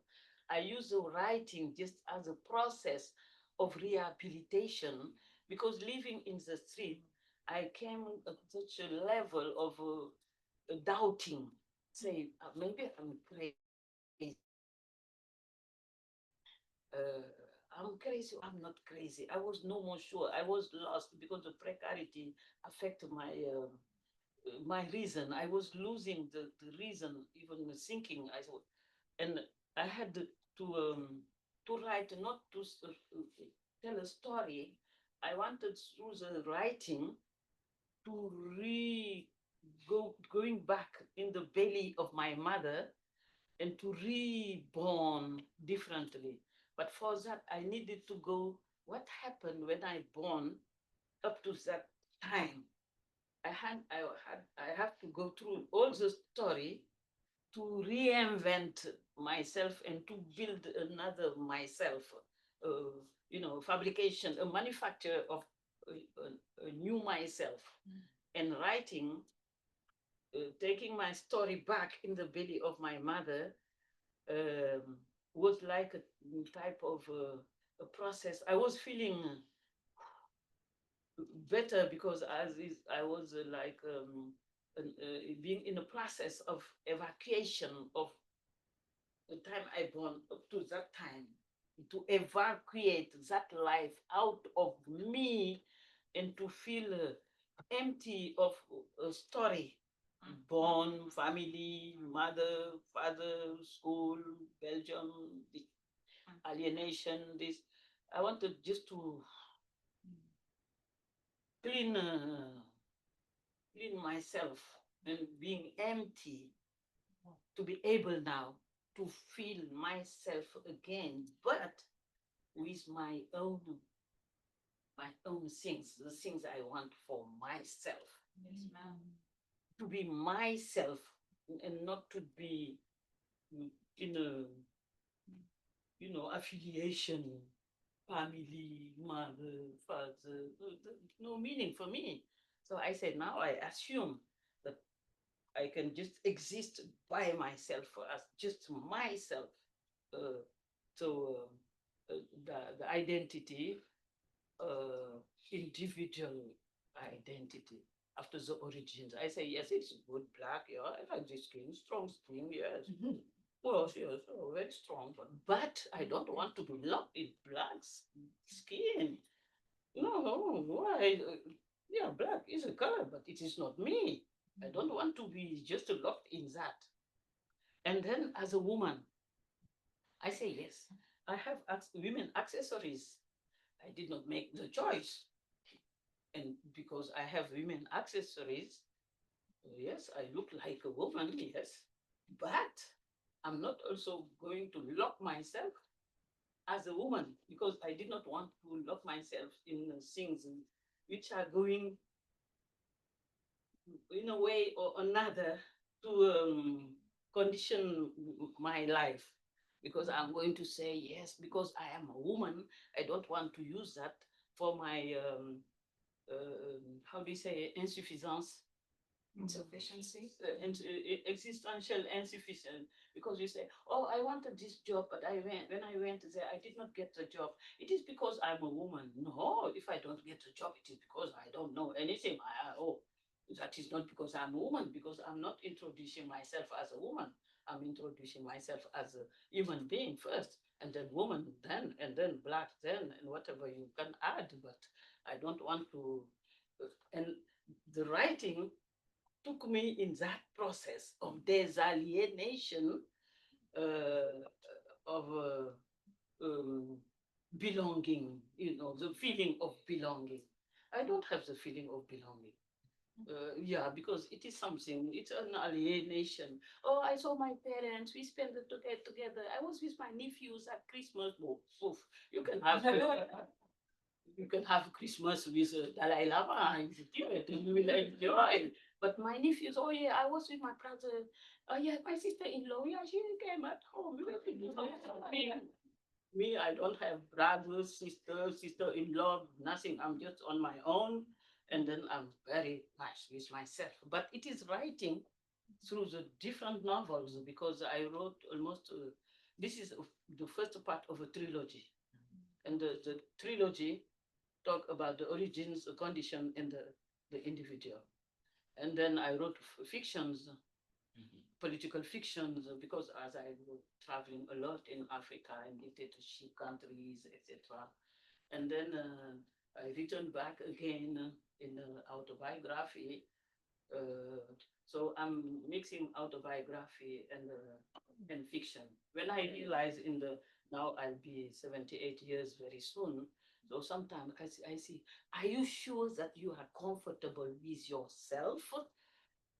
I use the writing just as a process of rehabilitation, because living in the street, I came at such a level of doubting say, maybe I'm crazy. I'm crazy, I'm not crazy. I was no more sure. I was lost because the precarity affected my reason. I was losing the reason, even thinking. And I had to write, not to tell a story. I wanted through the writing to going back in the belly of my mother and to reborn differently. But for that, I needed to go, what happened when I born up to that time? I have to go through all the story to reinvent myself and to build another myself, fabrication, a manufacture of a new myself. And writing, taking my story back in the belly of my mother, was like a type of a process. I was feeling better because I was being in a process of evacuation of the time I born up to that time, to evacuate that life out of me and to feel empty of a story. Born, family, mother, father, school, Belgium, the alienation, this. I wanted just to clean, clean myself and being empty to be able now to feel myself again, but with my own things, the things I want for myself. Yes, ma'am. To be myself and not to be in a, affiliation, family, mother, father, no meaning for me. So I said, now I assume that I can just exist by myself as just myself. Uh, so the identity, individual identity after the origins. I say, yes, it's good black, yeah, I like this skin, strong skin, yes. Well, yes, oh, very strong, but I don't want to be locked in black skin. No, why? Yeah, black is a color, but it is not me. I don't want to be just locked in that. And then as a woman, I say, yes, I have women accessories. I did not make the choice. And because I have women accessories, yes, I look like a woman, yes, but I'm not also going to lock myself as a woman because I did not want to lock myself in things which are going in a way or another to condition my life. Because I'm going to say, yes, because I am a woman, I don't want to use that for my, how do you say, insufficiency? Insufficiency. Existential insufficient, because you say, oh, I wanted this job, but when I went there, I did not get the job. It is because I'm a woman. No, if I don't get the job, it is because I don't know anything. That is not because I'm a woman, because I'm not introducing myself as a woman. I'm introducing myself as a human being first, and then woman then, and then black then, and whatever you can add. But I don't want to, and the writing took me in that process of desalienation of belonging, the feeling of belonging. I don't have the feeling of belonging. Yeah, because it is something, it's an alienation. Oh, I saw my parents, we spent the together. I was with my nephews at Christmas. Poof. You can have Christmas with Dalai Lama in the Tibet and you will enjoy. But my nephews, oh yeah, I was with my brother. Oh yeah, my sister-in-law, yeah, she came at home. Me, I don't have brothers, sisters, sister-in-law, nothing. I'm just on my own. And then I'm very nice with myself. But it is writing through the different novels because I wrote almost, this is the first part of a trilogy. And the trilogy talk about the origins, the condition, and the individual. And then I wrote fictions political fictions, because as I was traveling a lot in Africa and dictatorship countries, etc. And then I returned back again in the autobiography. Uh, so I'm mixing autobiography and fiction. When I realize now I'll be 78 years very soon. So sometimes I see, are you sure that you are comfortable with yourself?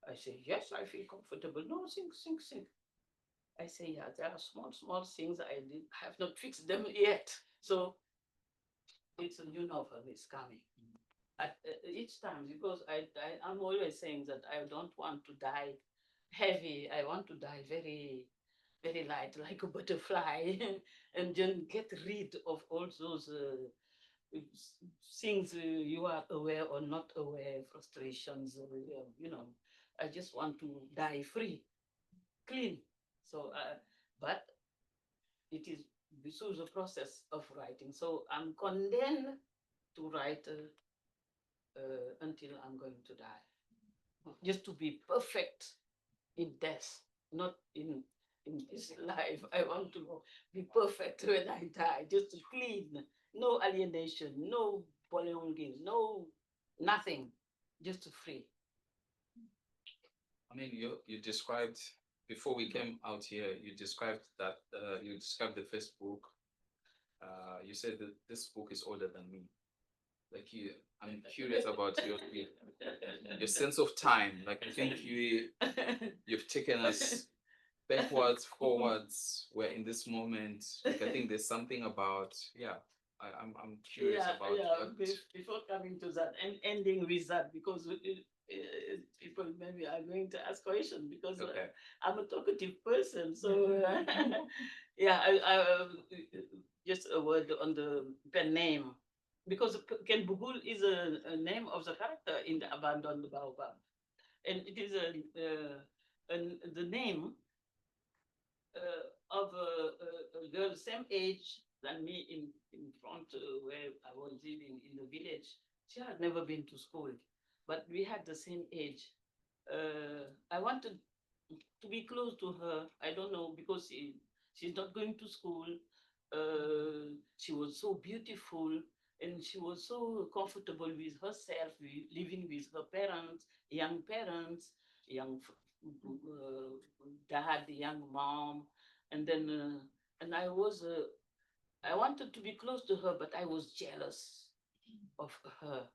I say, yes, I feel comfortable. No, think. I say, yeah, there are small things have not fixed them yet. So it's a new novel is coming. At each time, because I'm always saying that I don't want to die heavy. I want to die very, very light, like a butterfly, and then get rid of all those things you are aware or not aware, frustrations, I just want to die free, clean. So, but it is this is a process of writing. So I'm condemned to write until I'm going to die, just to be perfect in death, not in this life. I want to be perfect when I die, just clean, no alienation, no belonging, no nothing, just free. I mean, you described before we came out here. You described that you described the first book. You said that this book is older than me. Like I'm curious about your sense of time. Like I think you've taken us backwards, forwards. We're in this moment. Like I think there's something about I'm curious about what. Before coming to that and ending with that, because people maybe are going to ask questions, because Okay. I'm a talkative person. So yeah, just a word on the pen name, because Ken Bugul is a name of the character in the Abandoned Baobab, and it is the name of a girl same age than me in front where I was living in the village. She had never been to school, but we had the same age. I wanted to be close to her. I don't know, because she's not going to school. She was so beautiful, and she was so comfortable with herself, living with her parents, young dad, young mom, and then and I wanted to be close to her, but I was jealous of her.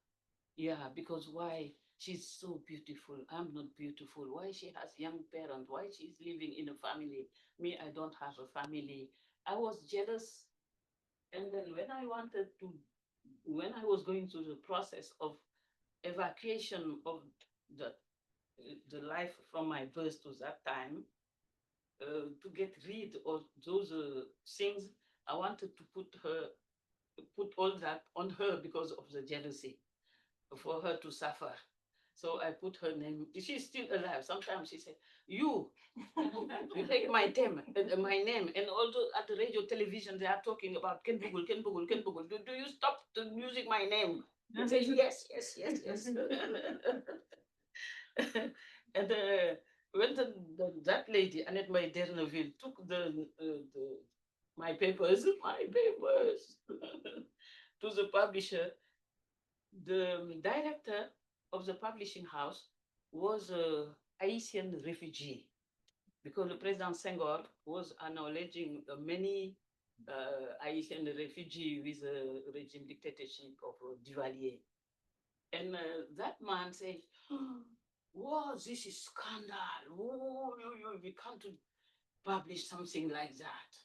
Yeah, because why? She's so beautiful. I'm not beautiful. Why she has young parents? Why she's living in a family? Me, I don't have a family. I was jealous. And then when I was going through the process of evacuation of the the life from my birth to that time, to get rid of those things, I wanted to put all that on her because of the jealousy, for her to suffer. So I put her name. She's still alive. Sometimes she said, "You, you take my name." And also at the radio, television, they are talking about Ken Bugul, Ken Bugul, Ken Bugul. Do you stop using my name? I say, yes. And when that lady, Annette May Derneville, took my papers to the publisher, the director of the publishing house was a Haitian refugee, because the President Senghor was acknowledging many Haitian refugee with the regime dictatorship of Duvalier. And that man said, "Wow, this is scandal. Oh, we can't publish something like that.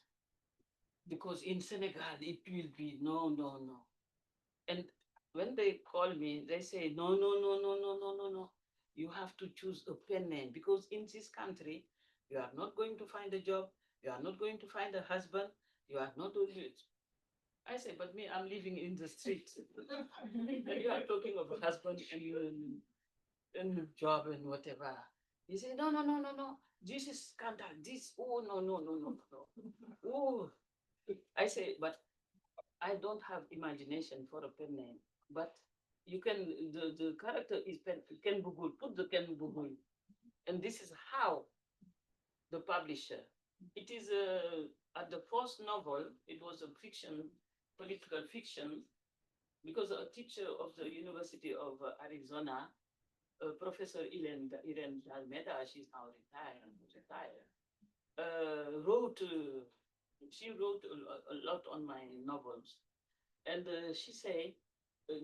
Because in Senegal, it will be no. And when they call me, they say, no. You have to choose a pen name, because in this country, you are not going to find a job. You are not going to find a husband. You are not doing it. I say, but me, I'm living in the street. You are talking of a husband and a job and whatever. He say, no. This is scandal. No. Oh, I say, but I don't have imagination for a pen name. But you can, the character is Ken Bugul. Put the Ken Bugul. And this is how the publisher. It is at the first novel, it was a fiction, political fiction, because a teacher of the University of Arizona, Professor Irene Dalmeda, she's now retired, wrote, she wrote a lot on my novels. And she said,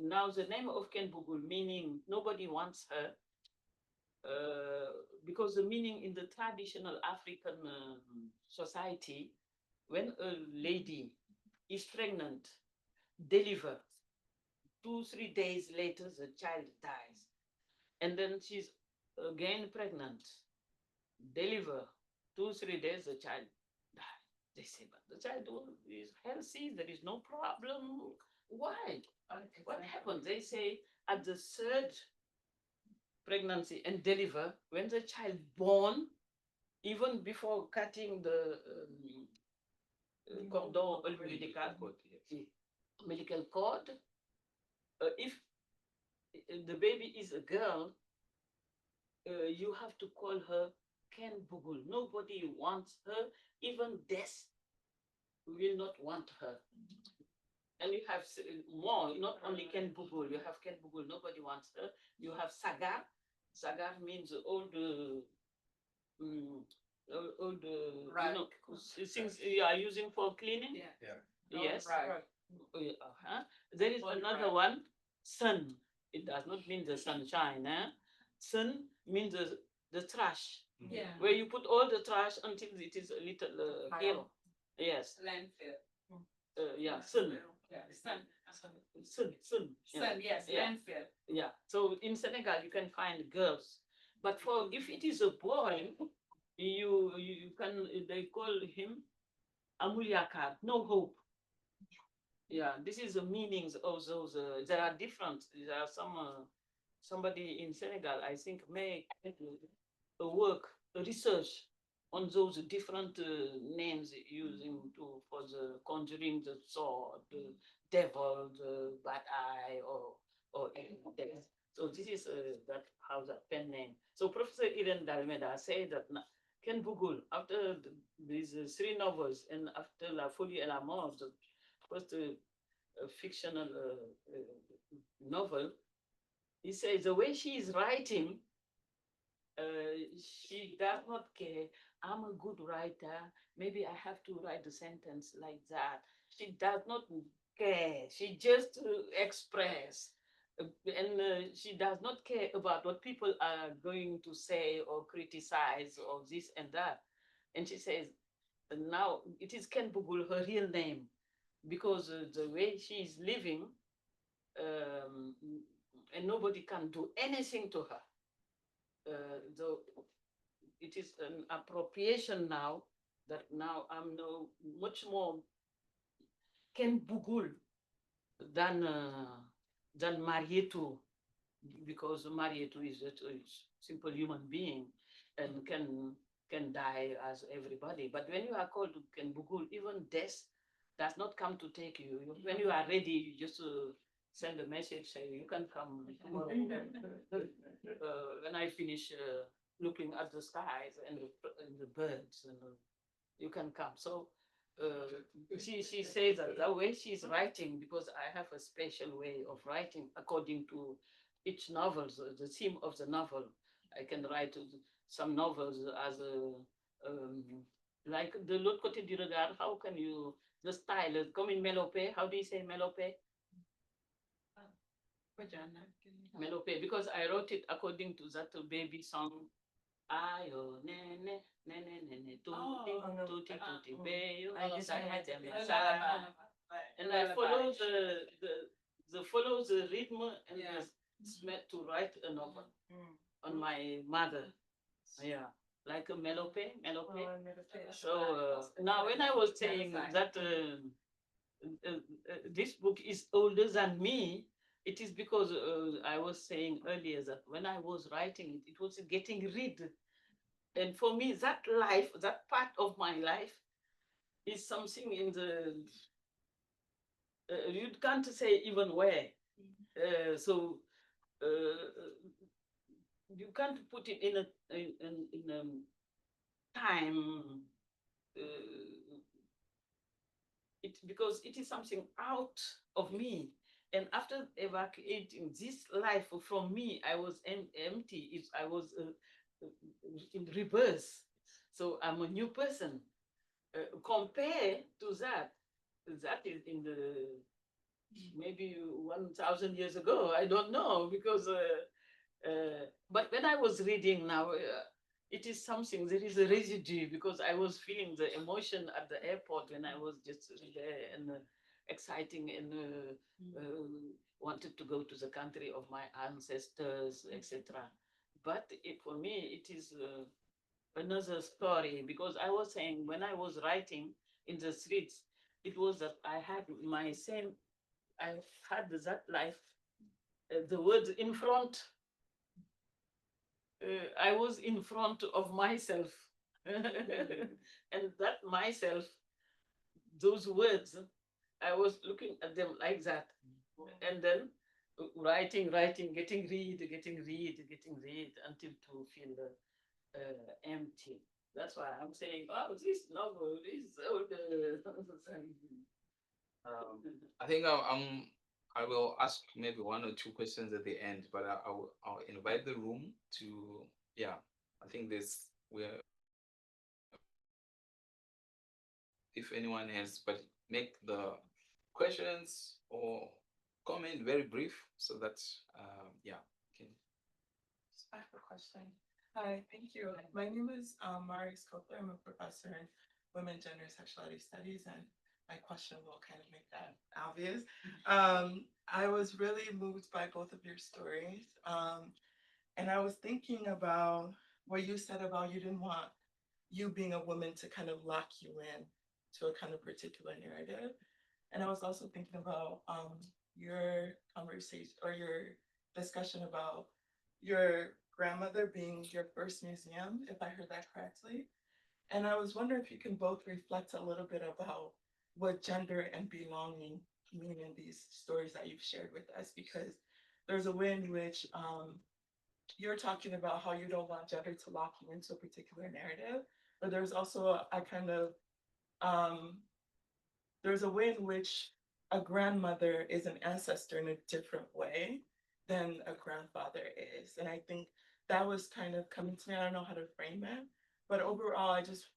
now the name of Ken Bugul, meaning nobody wants her, because the meaning in the traditional African society, when a lady is pregnant, deliver, 2-3 days later, the child dies. And then she's again pregnant, deliver, 2-3 days, the child dies. They say, but the child is healthy, there is no problem. Why? What happened? They say at the third pregnancy and deliver, when the child born, even before cutting the cordon umbilical, umbilical cord, if the baby is a girl, you have to call her Ken Bugul. Nobody wants her, even death will not want her. And you have more, not only Ken Bugul, you have Ken Bugul, nobody wants her. You have Sagar. Sagar means old, Right. things you are using for cleaning. Yeah. Yes. Right. There is Right. another one, sun. It does not mean the sunshine. Sun means the trash, Yeah. where you put all the trash until it is a little hill. Yes. Landfill. Yeah, sun. Yeah. Sun. Sun. Sun, yes, Yeah. landfill. Yeah. So in Senegal, you can find girls, but for if it is a boy, you can they call him Amuliakar, no hope. Yeah, this is the meanings of those. There are different. There are some somebody in Senegal, I think, make a work, a research on those different names using to for the conjuring the sword, the devil, the bad eye, or anything. So this is that how that pen name. So Professor Irene Dalmeda said that Ken Bugul, after these 3 novels and after La Folie et la Mort, the first fictional novel, he says the way she is writing, she does not care. I'm a good writer. Maybe I have to write the sentence like that. She does not care. She just express. And she does not care about what people are going to say or criticize or this and that. And she says, now it is Ken Bugul, her real name, because the way she is living, and nobody can do anything to her. Though it is an appropriation now that now I'm no much more Ken Bugul than Marietou, because Marietou is a simple human being and can die as everybody. But when you are called Ken Bugul, even death does not come to take you. When you are ready, you just send a message, say you can come tomorrow. When I finish looking at the skies and the birds, and you can come. So she says that the way she's writing, because I have a special way of writing according to each novel, the theme of the novel. I can write some novels as a like de l'autre côté du regard. How can you the style comme in mélopée? How do you say mélopée? Mélopée, because I wrote it according to that baby song. Ayo nene nene nene tuti tuti tuti beyo. And I follow the follow the rhythm and it's meant to write a novel on my mother. Yeah, like a mélopée. So now when I was saying that this book is older than me, it is because I was saying earlier that when I was writing it, it was getting rid. And for me, that life, that part of my life is something in the, you can't say even where. So you can't put it in time, because it is something out of me. And after evacuating this life from me, I was empty. I was in reverse. So I'm a new person. Compare to that. That is in the maybe 1,000 years ago. I don't know because. But when I was reading now, it is something, there is a residue because I was feeling the emotion at the airport when I was just there and exciting and wanted to go to the country of my ancestors, etc. But for me, it is another story because I was saying when I was writing in the streets, it was that I had my same, I had that life, the words in front, I was in front of myself. And that myself, those words, I was looking at them like that. And then writing, getting read until to feel empty. That's why I'm saying, oh, this novel is so I think I will ask maybe one or two questions at the end, but I'll invite the room to, yeah, I think this, we're, if anyone has, but make the questions or comment very brief so that, yeah, can. I have a question. Hi, thank you. My name is Mari Skopler. I'm a professor in women, gender, sexuality studies, and my question will kind of make that obvious. I was really moved by both of your stories. And I was thinking about what you said about you didn't want you being a woman to kind of lock you in to a kind of particular narrative. And I was also thinking about your conversation or your discussion about your grandmother being your first museum, if I heard that correctly. And I was wondering if you can both reflect a little bit about what gender and belonging mean in these stories that you've shared with us, because there's a way in which you're talking about how you don't want gender to lock you into a particular narrative, but there's also a kind of um, there's a way in which a grandmother is an ancestor in a different way than a grandfather is. And I think that was kind of coming to me. I don't know how to frame it, but overall, I just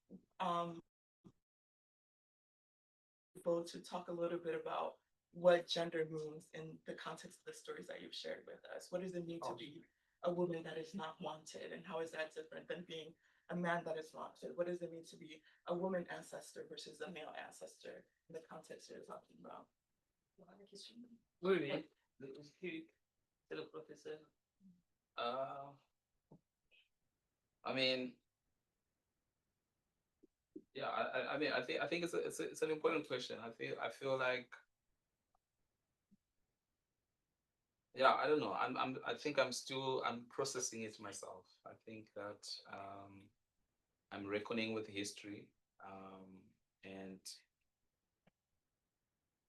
able to talk a little bit about what gender means in the context of the stories that you've shared with us. What does it mean to be a woman that is not wanted, and how is that different than being a man that is wanted? What does it mean to be a woman ancestor versus a male ancestor in the context you're talking about? Oui, oui. C'est le professeur. Uh, I mean, yeah, I mean, I think it's an important question. I feel like, yeah, I don't know. I think I'm processing it myself. I think that I'm reckoning with history, and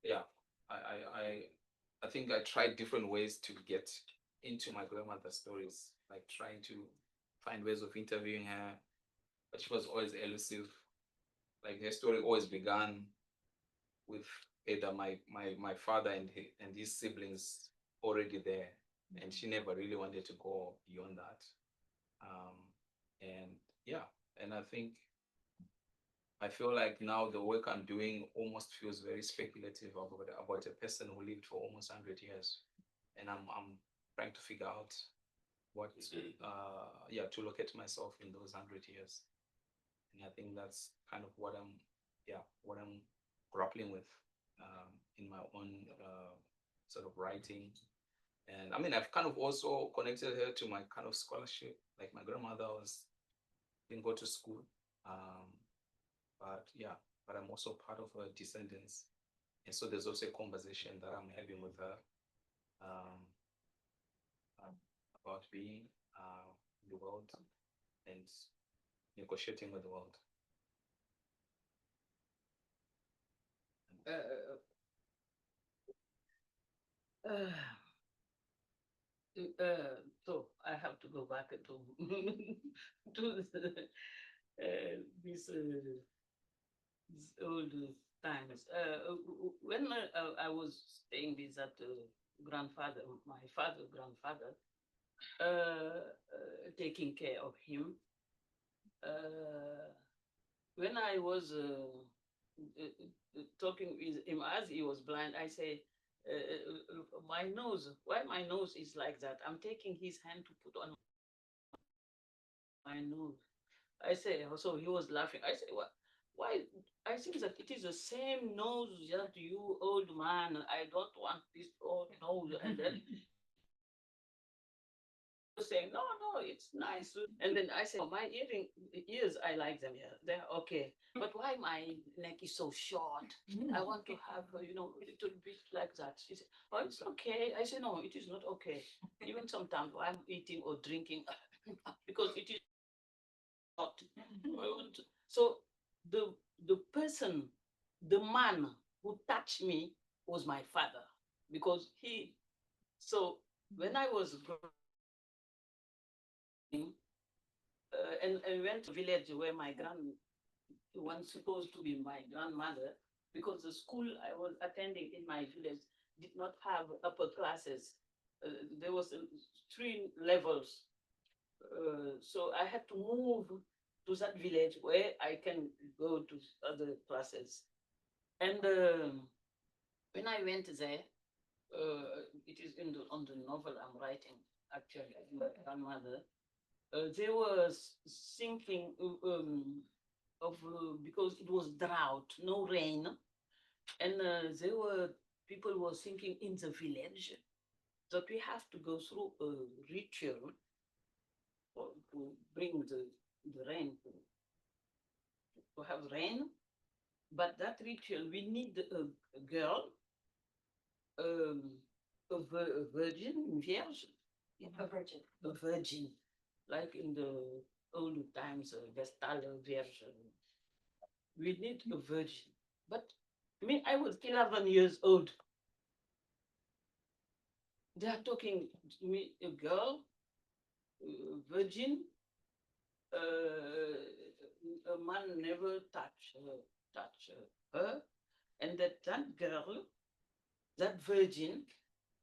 yeah, I think I tried different ways to get into my grandmother's stories, like trying to find ways of interviewing her, but she was always elusive. Like her story always began with either my father and his siblings already there, and she never really wanted to go beyond that. And yeah, and I feel like now the work I'm doing almost feels very speculative about a person who lived for almost 100 years, and I'm trying to figure out what yeah, to locate myself in those 100 years. And I think that's kind of what I'm grappling with in my own sort of writing. And I mean, I've kind of also connected her to my kind of scholarship. Like my grandmother didn't go to school, but yeah, but I'm also part of her descendants, and so there's also a conversation that I'm having with her um, about being in the world and negotiating with the world. So I have to go back to to these old times. When I was staying with that grandfather, my father, grandfather, taking care of him. Uh, when I was talking with him as he was blind, I say, my nose, why my nose is like that? I'm taking his hand to put on my nose. I say, so he was laughing. I say, what? Why? I think that it is the same nose that you, old man. I don't want this old nose. And then saying, no, no, it's nice. And then I said, oh, my ears, I like them. Yeah, they're okay. But why my neck is so short? I want to have, a little bit like that. She said, oh, it's okay. I said, no, it is not okay. Even sometimes while I'm eating or drinking, because it is not. So the person, the man who touched me was my father, because so when I was and went to village where my one supposed to be my grandmother, because the school I was attending in my village did not have upper classes. There was 3 levels. So I had to move to that village where I can go to other classes. And when I went there, it is on the novel I'm writing, actually, my grandmother. They were thinking because it was drought, no rain, and people were thinking in the village that we have to go through a ritual to bring the rain, to have rain. But that ritual, we need a girl, um, a virgin, vierge, a virgin, like in the old times, Vestal Virgin. We need a virgin. But I was 11 years old. They are talking to me, a girl, virgin, a man never touch her, and that girl, that virgin,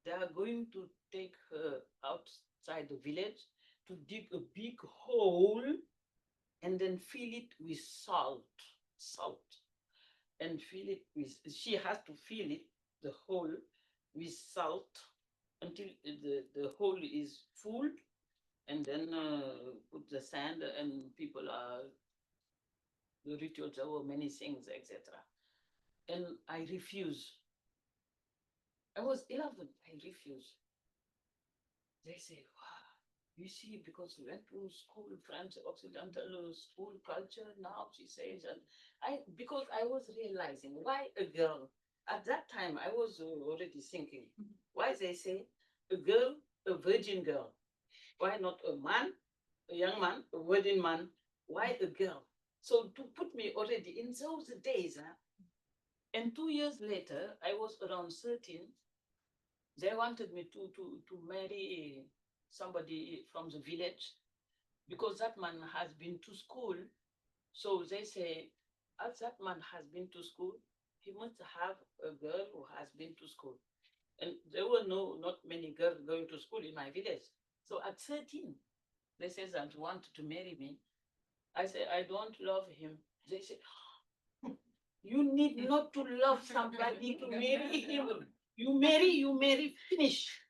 they are going to take her outside the village to dig a big hole and then fill it with salt, and she has to fill it, the hole, with salt until the hole is full, and then put the sand, and people are, the rituals, there were many things, etc. And I refuse. I was 11, I refuse. They say, wow, you see, because we went to school, French Occidental school culture, now she says, and because I was realizing why a girl, at that time I was already thinking, why they say a girl, a virgin girl, why not a man, a young man, a virgin man, why a girl? So to put me already in those days, and 2 years later, I was around 13, they wanted me to marry somebody from the village, because that man has been to school. So they say, as that man has been to school, he must have a girl who has been to school. And there were not many girls going to school in my village. So at 13, they said that they wanted to marry me. I said, I don't love him. They said, you need not to love somebody to marry him. You marry, finish.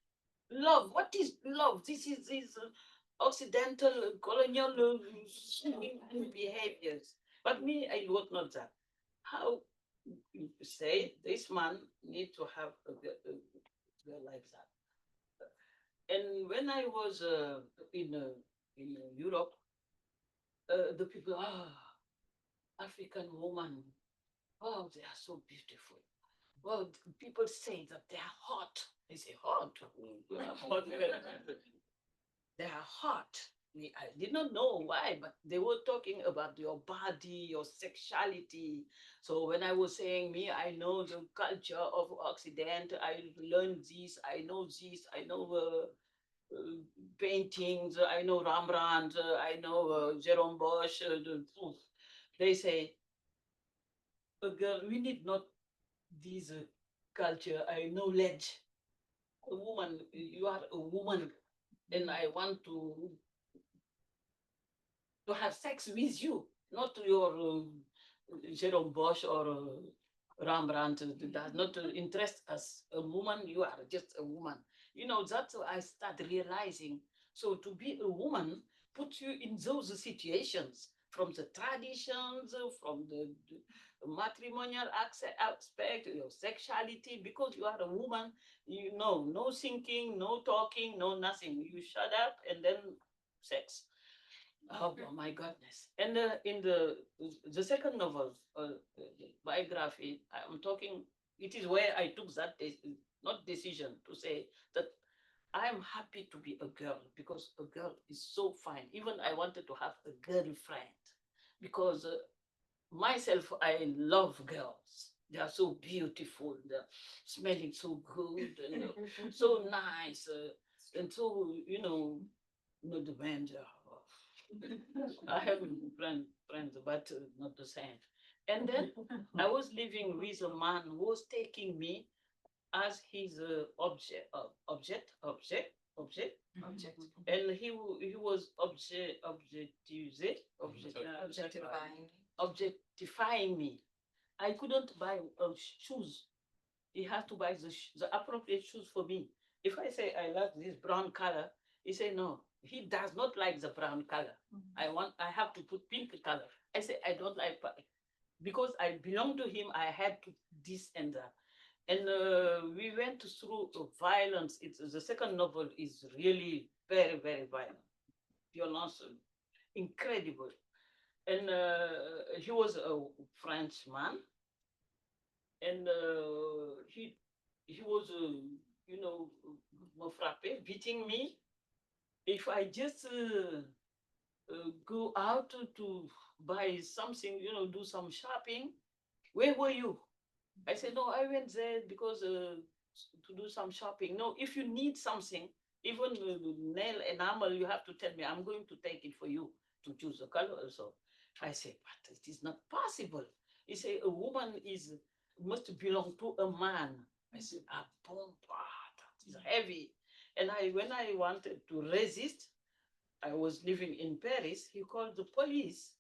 Love, what is love? This is Occidental colonial behaviors. But me, I was not that. How you say this man need to have a girl like that? And when I was in Europe, the people, African woman, oh, they are so beautiful. Well, people say that they are hot. They say hot. They are hot. I did not know why, but they were talking about your body, your sexuality. So when I was saying me, I know the culture of Occident. I learned this. I know this. I know paintings. I know Rembrandt. I know Jerome Bosch. They say, girl, we need not this culture, knowledge. A woman, you are a woman, and I want to have sex with you, not your Jerome Bosch or Rembrandt. Does not interest us. A woman, you are just a woman. You know, that's what I start realizing. So to be a woman puts you in those situations, from the traditions, from the matrimonial aspect, your sexuality, because you are a woman, you know, no thinking, no talking, no nothing. You shut up and then sex. Oh my goodness! And in the second novel, biography, I'm talking. It is where I took that not decision to say that I am happy to be a girl, because a girl is so fine. Even I wanted to have a girlfriend, because myself, I love girls. They are so beautiful. They're smelling so good and so nice, and so the men. I have friends, but not the same. And then I was living with a man who was taking me as his object, Object. and he was objectifying me. I couldn't buy shoes. He had to buy the appropriate shoes for me. If I say I love this brown color, he say no. He does not like the brown color. I have to put pink color. I say I don't like because I belong to him. I had to this and that. And we went through violence. It's the second novel is really very, very violent. Violence, incredible. And he was a Frenchman, and he was, me frappé, beating me. If I just go out to buy something, do some shopping, where were you? I said, no, I went there because to do some shopping. No, if you need something, even nail enamel, you have to tell me, I'm going to take it for you to choose the color also. I said, but it is not possible. He said, a woman must belong to a man. I said, ah, bon, that is heavy. And when I wanted to resist, I was living in Paris, he called the police.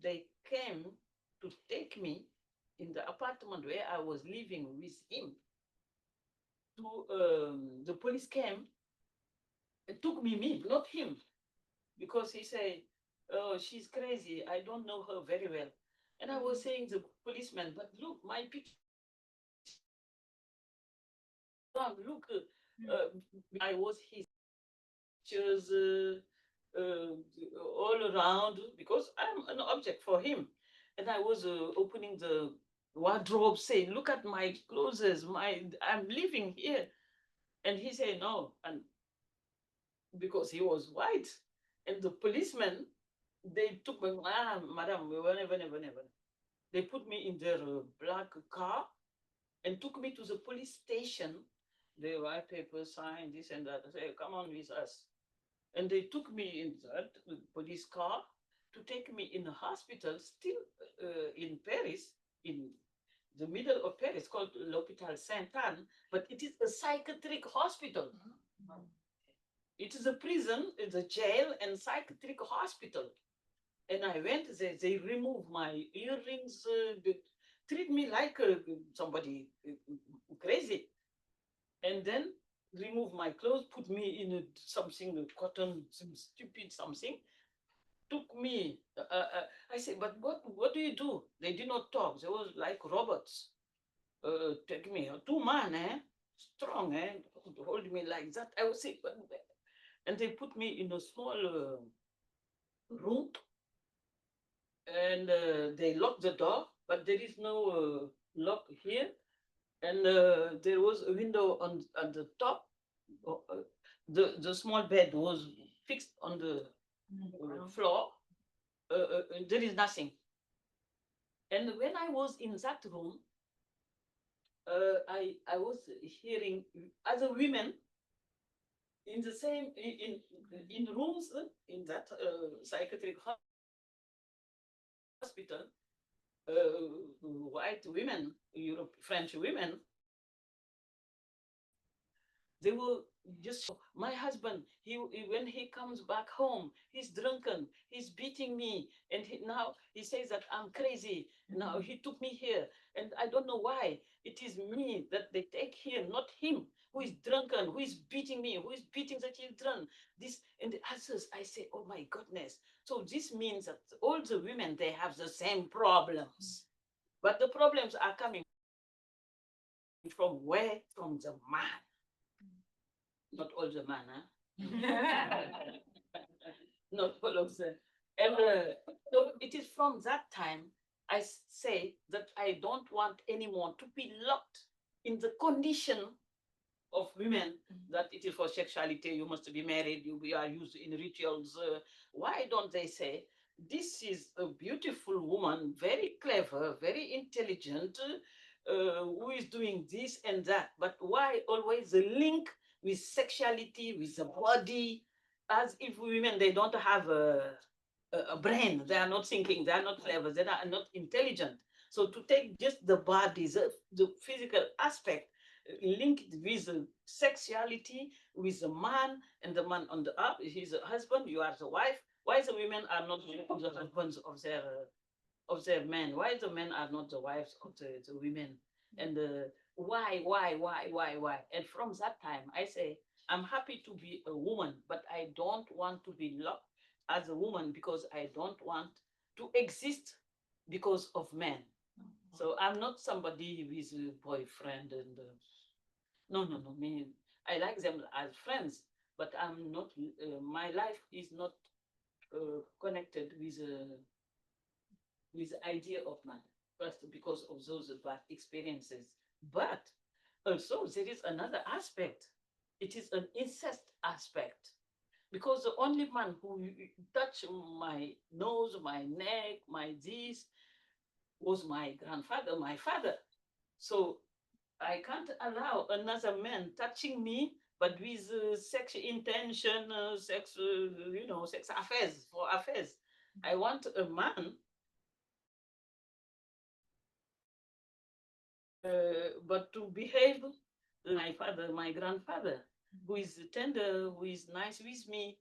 They came to take me in the apartment where I was living with him. The police came and took me, not him, because he said, oh, she's crazy. I don't know her very well. And I was saying to the policeman, but look, my picture. Look, I was his pictures all around because I'm an object for him. And I was opening the wardrobe, saying, "Look at my clothes. I'm living here." And he said, "No," and because he was white, and the policemen they took me, madam, never. They put me in their black car and took me to the police station. They write papers, sign this and that. I say, "Come on with us." And they took me in that police car to take me in a hospital, still in Paris, in the middle of Paris, called L'Hôpital Sainte-Anne, but it is a psychiatric hospital. It is a prison, it's a jail and psychiatric hospital. And I went there, they removed my earrings, they treat me like somebody crazy. And then remove my clothes, put me in something, cotton, some stupid something, took me. I said, but what do you do? They did not talk. They was like robots. Take me, 2 man, strong, hold me like that. I was sick. And they put me in a small room, and they locked the door, but there is no lock here. And there was a window on the top. The small bed was fixed on the floor. There is nothing. And when I was in that room, I was hearing other women in the same in rooms in that psychiatric hospital, white women, French women, they were just my husband. When he comes back home, he's drunken. He's beating me, and now he says that I'm crazy. Now he took me here, and I don't know why. It is me that they take here, not him. Who is drunken? Who is beating me? Who is beating the children? This and the answers. I say, oh my goodness. So this means that all the women they have the same problems, but the problems are coming from where? From the man. Not all the man, huh? Not all of them. And so it is from that time I say that I don't want anyone to be locked in the condition of women that it is for sexuality, you must be married, you are used in rituals. Why don't they say, this is a beautiful woman, very clever, very intelligent, who is doing this and that, but why always the link with sexuality, with the body, as if women, they don't have a brain, they are not thinking, they are not clever, they are not intelligent. So to take just the body, the physical aspect, linked with sexuality, with the man, and the man on the up, he's a husband, you are the wife. Why the women are not the husbands of their men? Why the men are not the wives of the women? And why? And from that time, I say, I'm happy to be a woman, but I don't want to be locked as a woman because I don't want to exist because of men. So I'm not somebody with a boyfriend and no. Me, I like them as friends, but I'm not. My life is not connected with the idea of man. First, because of those bad experiences, but also there is another aspect. It is an incest aspect. Because the only man who touched my nose, my neck, my this was my grandfather, my father. So I can't allow another man touching me, but with sex intention, sex, sex affairs, for affairs. I want a man, but to behave like my father, my grandfather, who is tender, who is nice with me.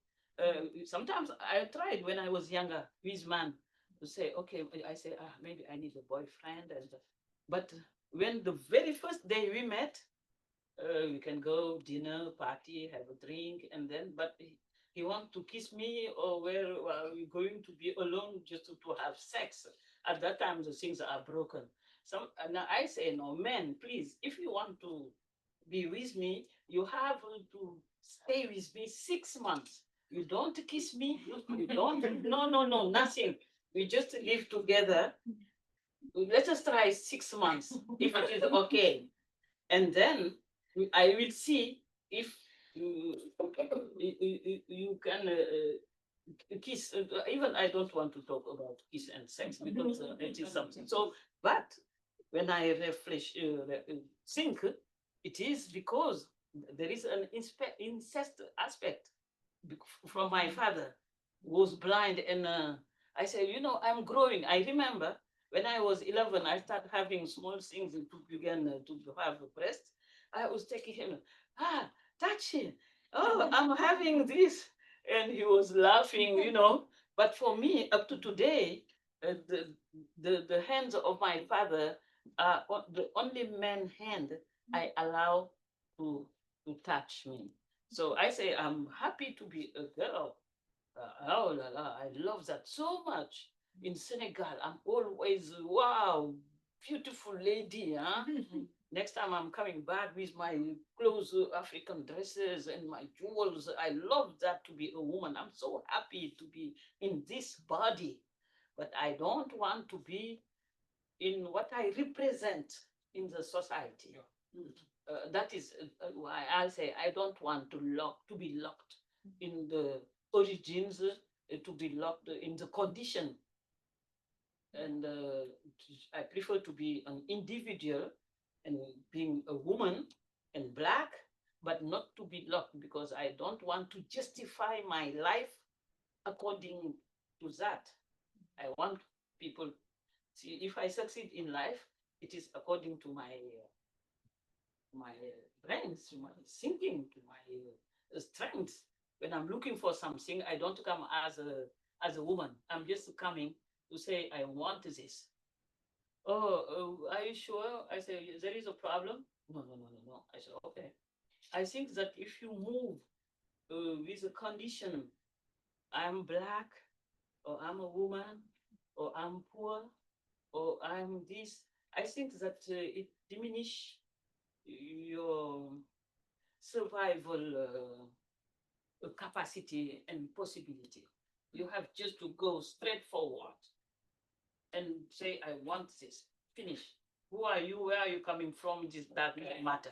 Sometimes I tried when I was younger with man to say, okay, I say, maybe I need a boyfriend, but when the very first day we met, we can go dinner, party, have a drink, and then, but he want to kiss me, or where are we going to be alone just to have sex? At that time, the things are broken. Now I say, no, men, please, if you want to be with me, you have to stay with me 6 months. You don't kiss me, you don't, no, nothing. We just live together. Let us try 6 months, if it is okay. And then I will see if you can kiss. Even I don't want to talk about kiss and sex because it is something. So, but when I think, it is because there is an incest aspect from my father who was blind, and I said, I'm growing. I remember when I was 11, I started having small things to begin to have a breast. I was taking him, touch him. Oh, I'm having this. And he was laughing, But for me, up to today, the hands of my father are the only man hand I allow to touch me. So I say, I'm happy to be a girl. Oh la la, I love that so much. In Senegal, I'm always, wow, beautiful lady, huh? Next time I'm coming back with my clothes, African dresses and my jewels. I love that to be a woman. I'm so happy to be in this body, but I don't want to be in what I represent in the society. That is why I say I don't want to be locked in the origins, to be locked in the condition. And I prefer to be an individual and being a woman and black, but not to be locked because I don't want to justify my life according to that. I want people see if I succeed in life, it is according to my brains, to my thinking, to my strength. When I'm looking for something, I don't come as a woman. I'm just coming to say I want this. Oh, are you sure? I say there is a problem. No, no, no, no, no. I said okay. I think that if you move with a condition, I'm black, or I'm a woman, or I'm poor, or I'm this, I think that it diminish your survival capacity and possibility. You have just to go straight forward and say, I want this. Finish. Who are you? Where are you coming from? This doesn't matter.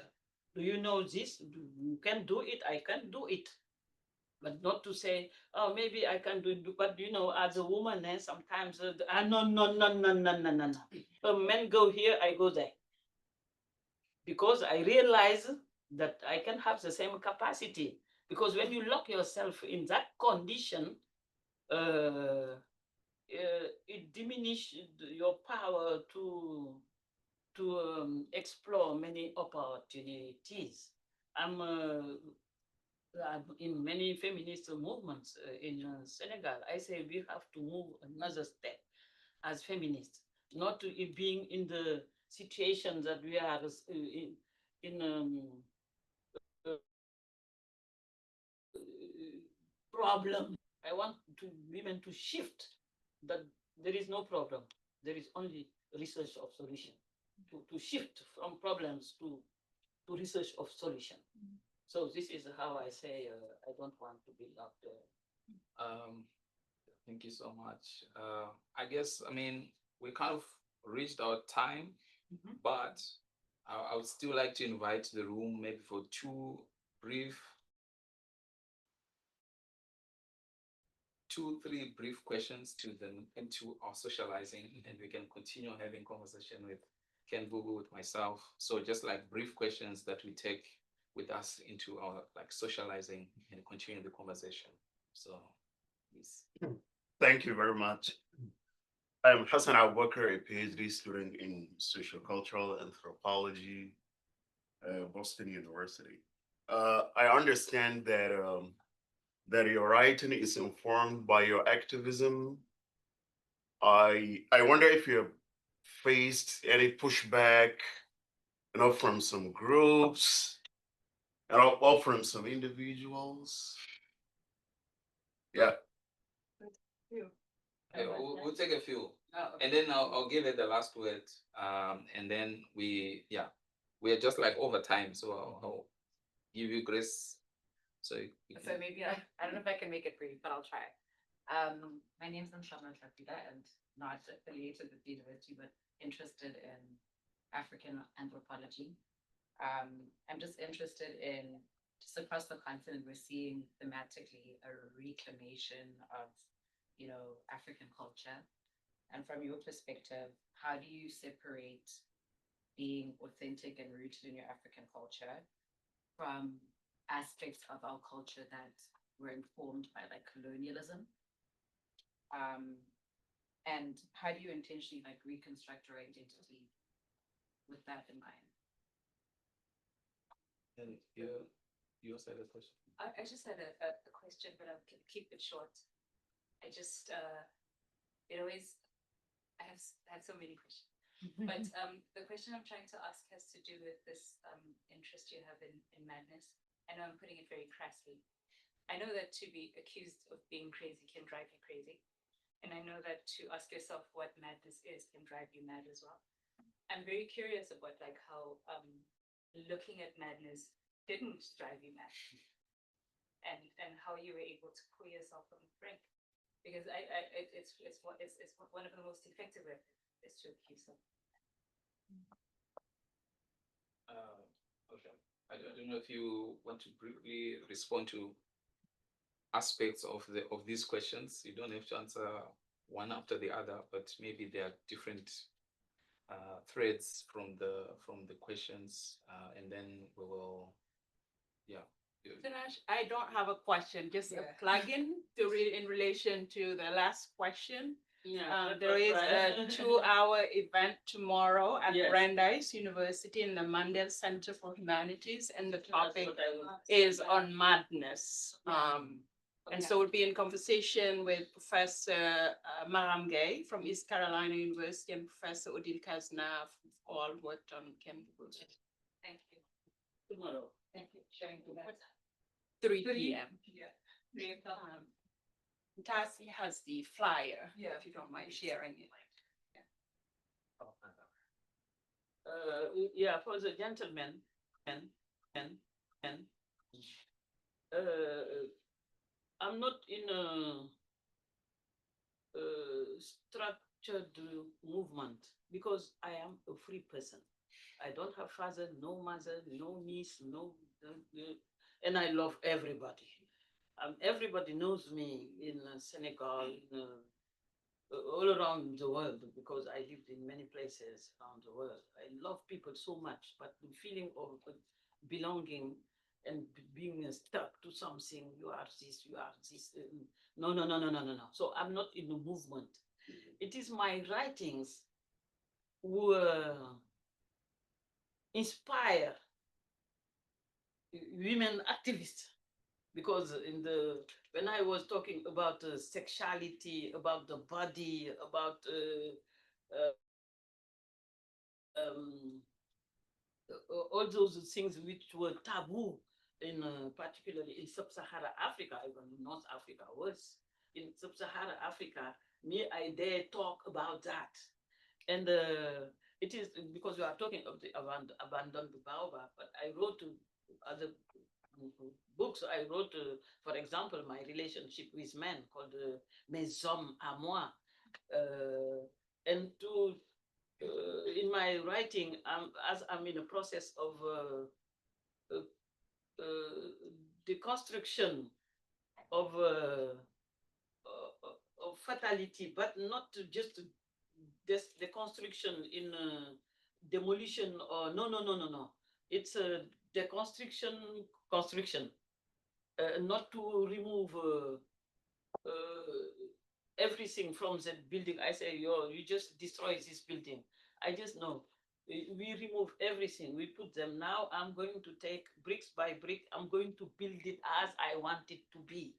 Do you know this? You can do it. I can do it. But not to say, oh, maybe I can do it. But you know, as a woman, sometimes, no, no, no, no, no, no, no, no. Men go here, I go there. Because I realize that I can have the same capacity. Because when you lock yourself in that condition, it diminishes your power to explore many opportunities. I'm in many feminist movements in Senegal. I say we have to move another step as feminists, not to being in the situation that we are in problem. I want women to shift that there is no problem. There is only research of solution. To shift from problems to research of solution. So this is how I say I don't want to be locked. Thank you so much. I guess, I mean, we kind of reached our time, but I would still like to invite the room maybe for two, three brief questions to them into our socializing, and we can continue having conversation with Ken Bubu, with myself. So just like brief questions that we take with us into our like socializing and continue the conversation. So please. Thank you very much. I'm Hassan Abubakar, a PhD student in sociocultural anthropology, Boston University. I understand that your writing is informed by your activism. I wonder if you have faced any pushback, from some groups, or from some individuals. Yeah. Okay, we'll take a few, and then I'll give it the last word. And then we are just like over time, so I'll give you grace. So So maybe I don't know if I can make it brief, but I'll try. My name's Nshama Shafida and not affiliated with the university, but interested in African anthropology. I'm just interested in just across the continent, we're seeing thematically a reclamation of, African culture. And from your perspective, how do you separate being authentic and rooted in your African culture from aspects of our culture that were informed by like colonialism? And how do you intentionally like reconstruct your identity with that in mind? And you also had a question. I just had a question, but I'll keep it short. I just it always I have so many questions. But the question I'm trying to ask has to do with this interest you have in madness. I know I'm putting it very crassly. I know that to be accused of being crazy can drive you crazy. And I know that to ask yourself what madness is can drive you mad as well. I'm very curious about like how looking at madness didn't drive you mad, and how you were able to pull yourself from the brink. Because it's one of the most effective weapons is to accuse them. Okay. I don't know if you want to briefly respond to aspects of these questions. You don't have to answer one after the other, but maybe there are different threads from the questions, and then we will Dinesh, I don't have a question, just a Yeah. plug-in to in relation to the last question. Yeah. There is a 2-hour event tomorrow at Yes. Brandeis University in the Mandel Center for Humanities, and the That's topic what I want. is on madness. And so we'll be in conversation with Professor Maram Gay from East Carolina University and Professor Odile Kaznav, who all worked on chemicals. Thank you. Tomorrow. Thank you for sharing that. 3 p.m. Yeah. 3 o'clock. Tassie has the flyer, Yeah. if you don't mind sharing it. Yeah, for the gentleman, and, I'm not in a structured movement because I am a free person. I don't have father, no mother, no niece, and I love everybody. Everybody knows me in Senegal, all around the world because I lived in many places around the world. I love people so much, but the feeling of belonging and being stuck to something, you are this, no, no, no, no, no, no, no. So I'm not in the movement. It is my writings who inspire women activists because when I was talking about sexuality, about the body, about all those things which were taboo in particularly in sub-Saharan Africa, even North Africa was in sub-Saharan Africa. Me, I dare talk about that, and it is because we are talking of the abandoned baobab. But I wrote other books. I wrote, for example, my relationship with men called Mes Hommes à Moi, and to in my writing, as I'm in a process of deconstruction of fatality, but not to just this deconstruction in demolition or no. It's a deconstruction construction, not to remove everything from that building. I say, you just destroy this building. I just know. We remove everything. We put them. Now I'm going to take bricks by brick. I'm going to build it as I want it to be.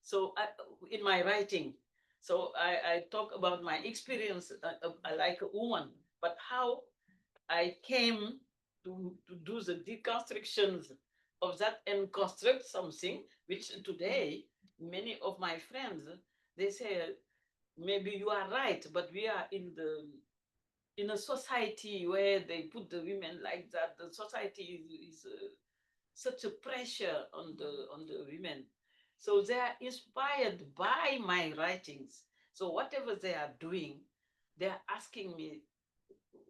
So in my writing, so I talk about my experience like a woman, but how I came to do the deconstructions of that and construct something which today many of my friends, they say, maybe you are right, but we are in a society where they put the women like that. The society is such a pressure on the women. So they are inspired by my writings. So whatever they are doing, they are asking me,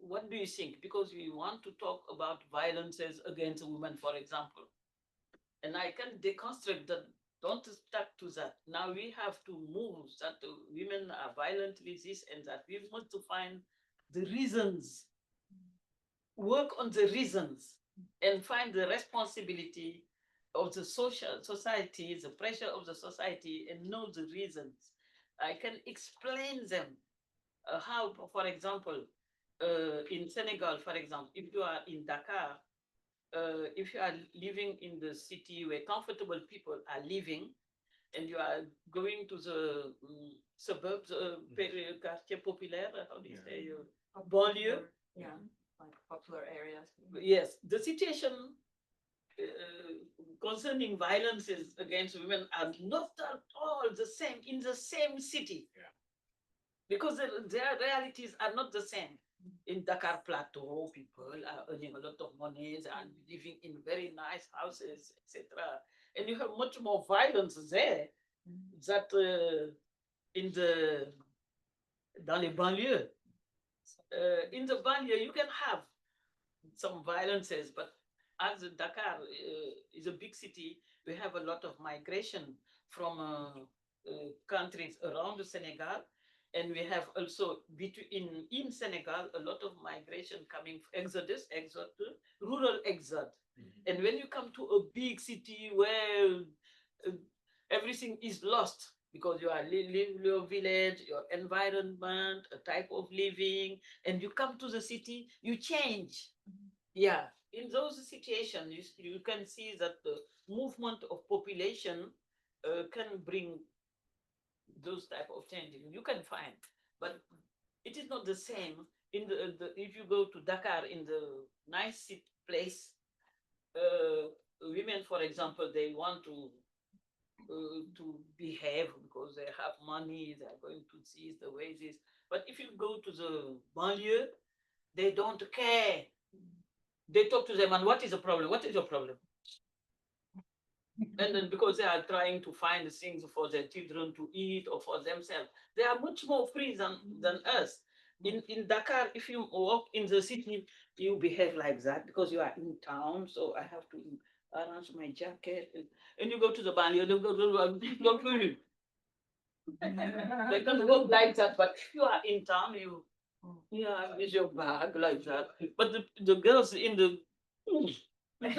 what do you think? Because we want to talk about violences against women, for example. And I can deconstruct that. Don't stuck to that. Now we have to move that women are violent with this and that. We want to find the reasons, work on the reasons, and find the responsibility of the society, the pressure of the society, and know the reasons. I can explain them how, for example, in Senegal, for example, if you are in Dakar, if you are living in the city where comfortable people are living, and you are going to the suburbs, quartier populaire, how do you say, banlieue? Yeah, like popular areas. Yes, the situation concerning violences against women are not at all the same in the same city. Yeah. Because their realities are not the same. In Dakar Plateau, people are earning a lot of money and living in very nice houses, etc. And you have much more violence there that dans les banlieues. In the banlieue, you can have some violences, but as Dakar is a big city, we have a lot of migration from countries around the Senegal. And we have also in Senegal, a lot of migration coming, rural exodus. And when you come to a big city where everything is lost because you are living your village, your environment, a type of living, and you come to the city, you change. Yeah, in those situations, you can see that the movement of population can bring those type of changes. You can find, but it is not the same in if you go to Dakar in the nice place. Women, for example, they want to behave because they have money, they are going to see the wages. But if you go to the banlieue, they don't care. They talk to them, and what is the problem? What is your problem? And then because they are trying to find things for their children to eat or for themselves, they are much more free than us. In Dakar, if you walk in the city, you behave like that because you are in town. So I have to arrange my jacket. And you go to the banlieue, they go, they can walk like that. But if you are in town, yeah, with your bag like that. But the girls in the they,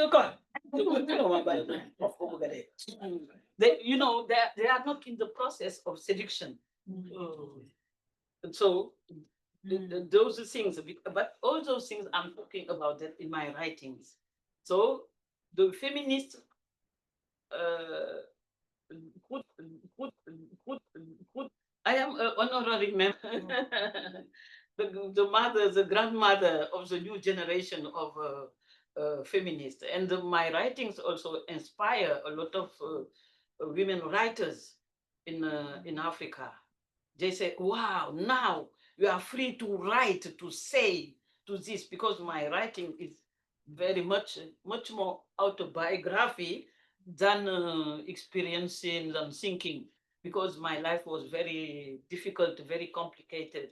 they are not in the process of seduction. And so those things, but all those things I'm talking about that in my writings. So the feminist could, could, I am an honorary member, the mother, the grandmother of the new generation of feminists. And my writings also inspire a lot of women writers in Africa. They say, wow, now you are free to write, to say, to this, because my writing is very much more autobiography than experiencing and thinking, because my life was very difficult, very complicated.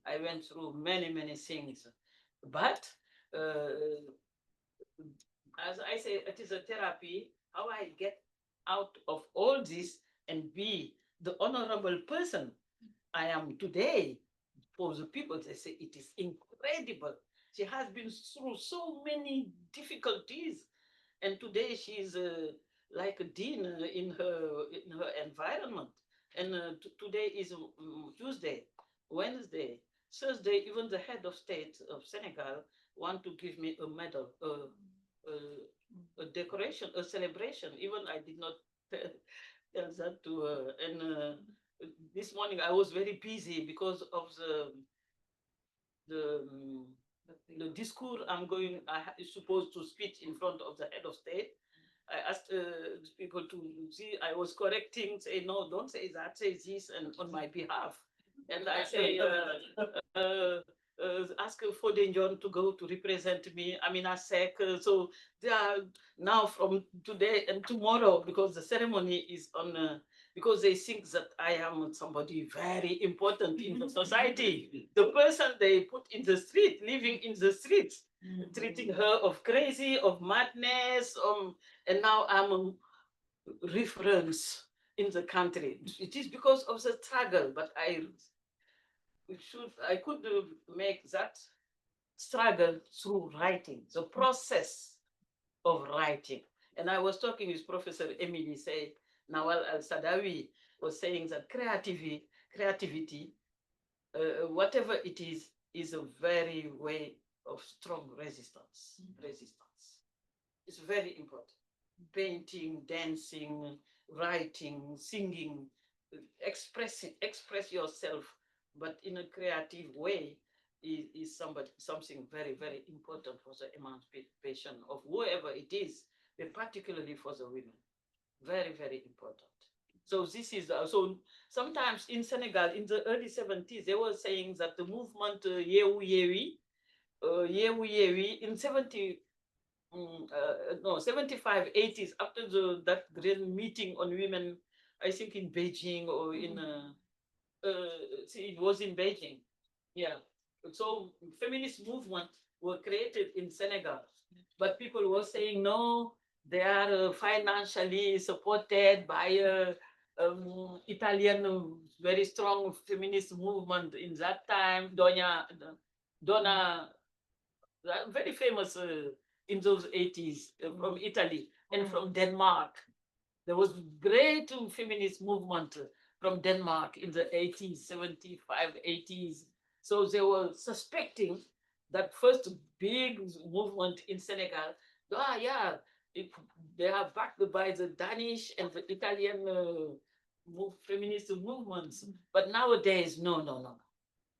I went through many things. But as I say, it is a therapy, how I get out of all this and be the honorable person I am today. For the people, they say it is incredible. She has been through so many difficulties, and today she is like a dean in her environment. And today is Tuesday, Wednesday, Thursday. Even the head of state of Senegal want to give me a medal, a decoration, a celebration. Even I did not tell that to her. And this morning I was very busy because of the discourse I supposed to speak in front of the head of state. I asked people to see, I was correcting, say, no, don't say that, say this, and on my behalf. And I say, ask Foden John to go to represent me. I mean, so they are now from today and tomorrow, because the ceremony is on, because they think that I am somebody very important in the society. The person they put in the street, living in the streets, treating her of crazy, of madness, and now I'm a reference in the country. It is because of the struggle, but I could make that struggle through writing, the process of writing. And I was talking with Professor Emily, say, Nawal Al-Sadawi was saying that creativity, whatever it is a very way of strong resistance. Resistance. It's very important. Painting, dancing, writing, singing, express yourself, but in a creative way is something very important for the emancipation of whoever it is, but particularly for the women. Very important. So this is so sometimes in Senegal in the early 70s they were saying that the movement Yewu Yewi in 75, 80s, after that great meeting on women, I think in Beijing or in it was in Beijing. Yeah. So feminist movement were created in Senegal, but people were saying no, they are financially supported by Italian very strong feminist movement in that time. Donna, very famous in those 80s from Italy and from Denmark. There was great feminist movement from Denmark in the 80s, 75, 80s. So they were suspecting that first big movement in Senegal, yeah, they are backed by the Danish and the Italian feminist movements. But nowadays, no.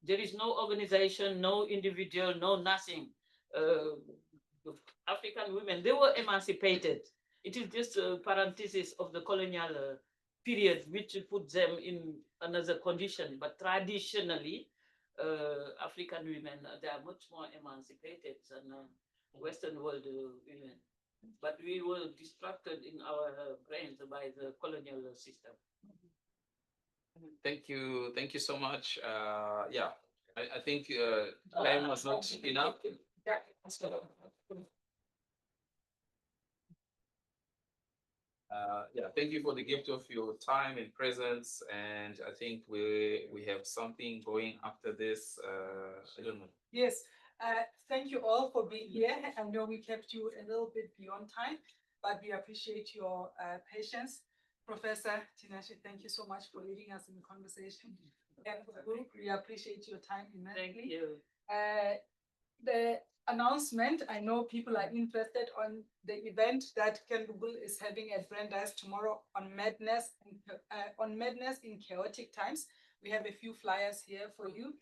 There is no organization, no individual, no nothing. African women, they were emancipated. It is just a parenthesis of the colonial period, which put them in another condition. But traditionally, African women, they are much more emancipated than Western world women. But we were distracted in our brains by the colonial system. Thank you so much. Yeah, I think time was not enough. Yeah, thank you for the gift of your time and presence. And I think we have something going after this. I don't know. Yes, thank you all for being here. I know we kept you a little bit beyond time, but we appreciate your patience. Professor Tinashe, thank you so much for leading us in the conversation. And for the group, we appreciate your time immensely. Thank you. The announcement, I know people are interested on the event that Ken Google is having at Brandeis tomorrow on Madness in Chaotic Times. We have a few flyers here for you.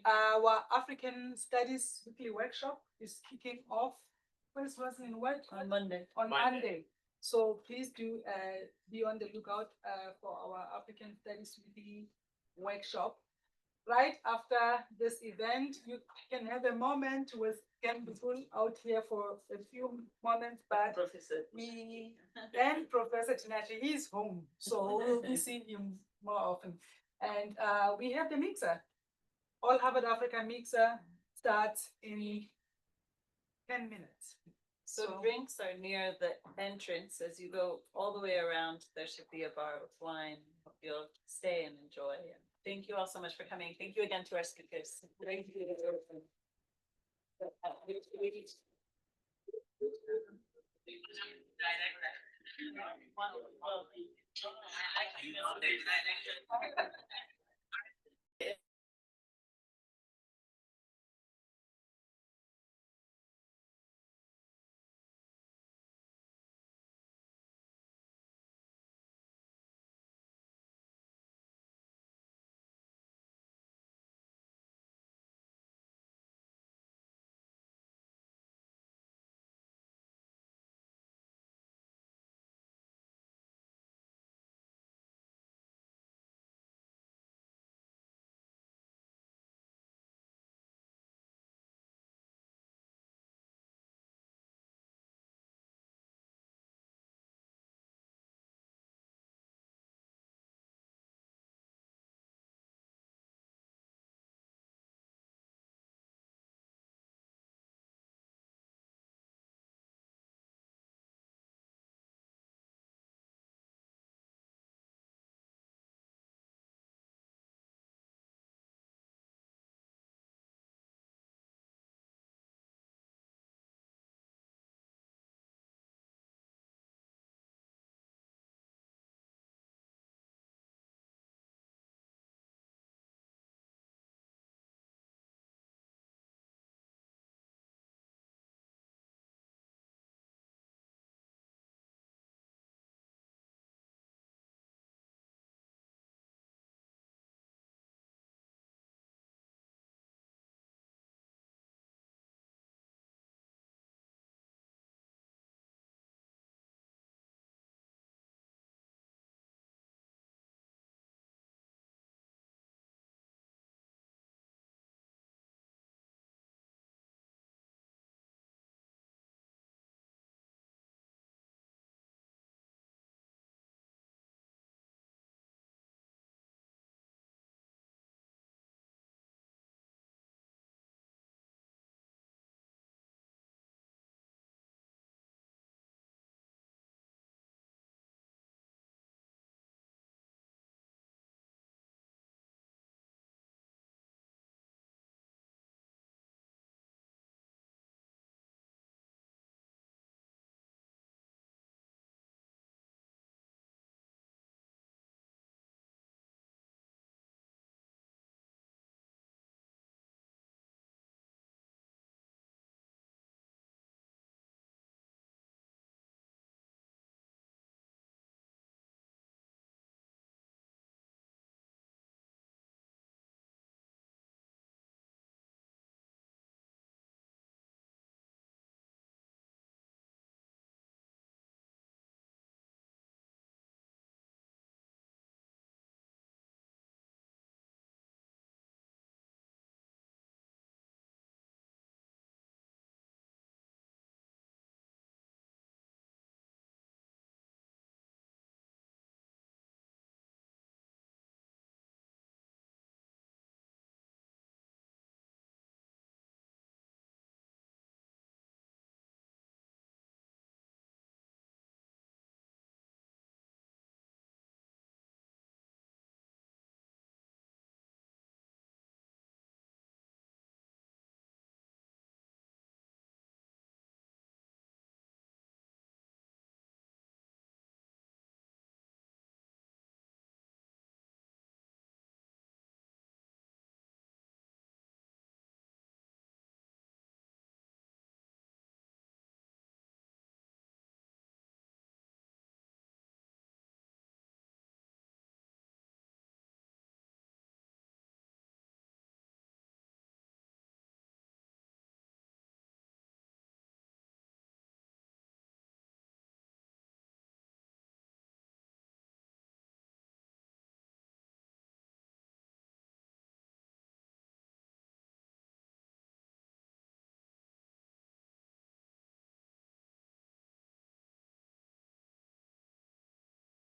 Our African Studies Weekly Workshop is kicking off. First was in what? On Monday. On Monday. So please do be on the lookout for our African Studies Weekly Workshop. Right after this event, you can have a moment with Ken Buful out here for a few moments, but Professor. me and Professor Tinashe, he's home, so we'll be seeing him more often. And we have the mixer. All Harvard Africa mixer starts in 10 minutes. So drinks are near the entrance. As you go all the way around, there should be a bar with wine. Hope you'll stay and enjoy. And thank you all so much for coming. Thank you again to our speakers. Thank you.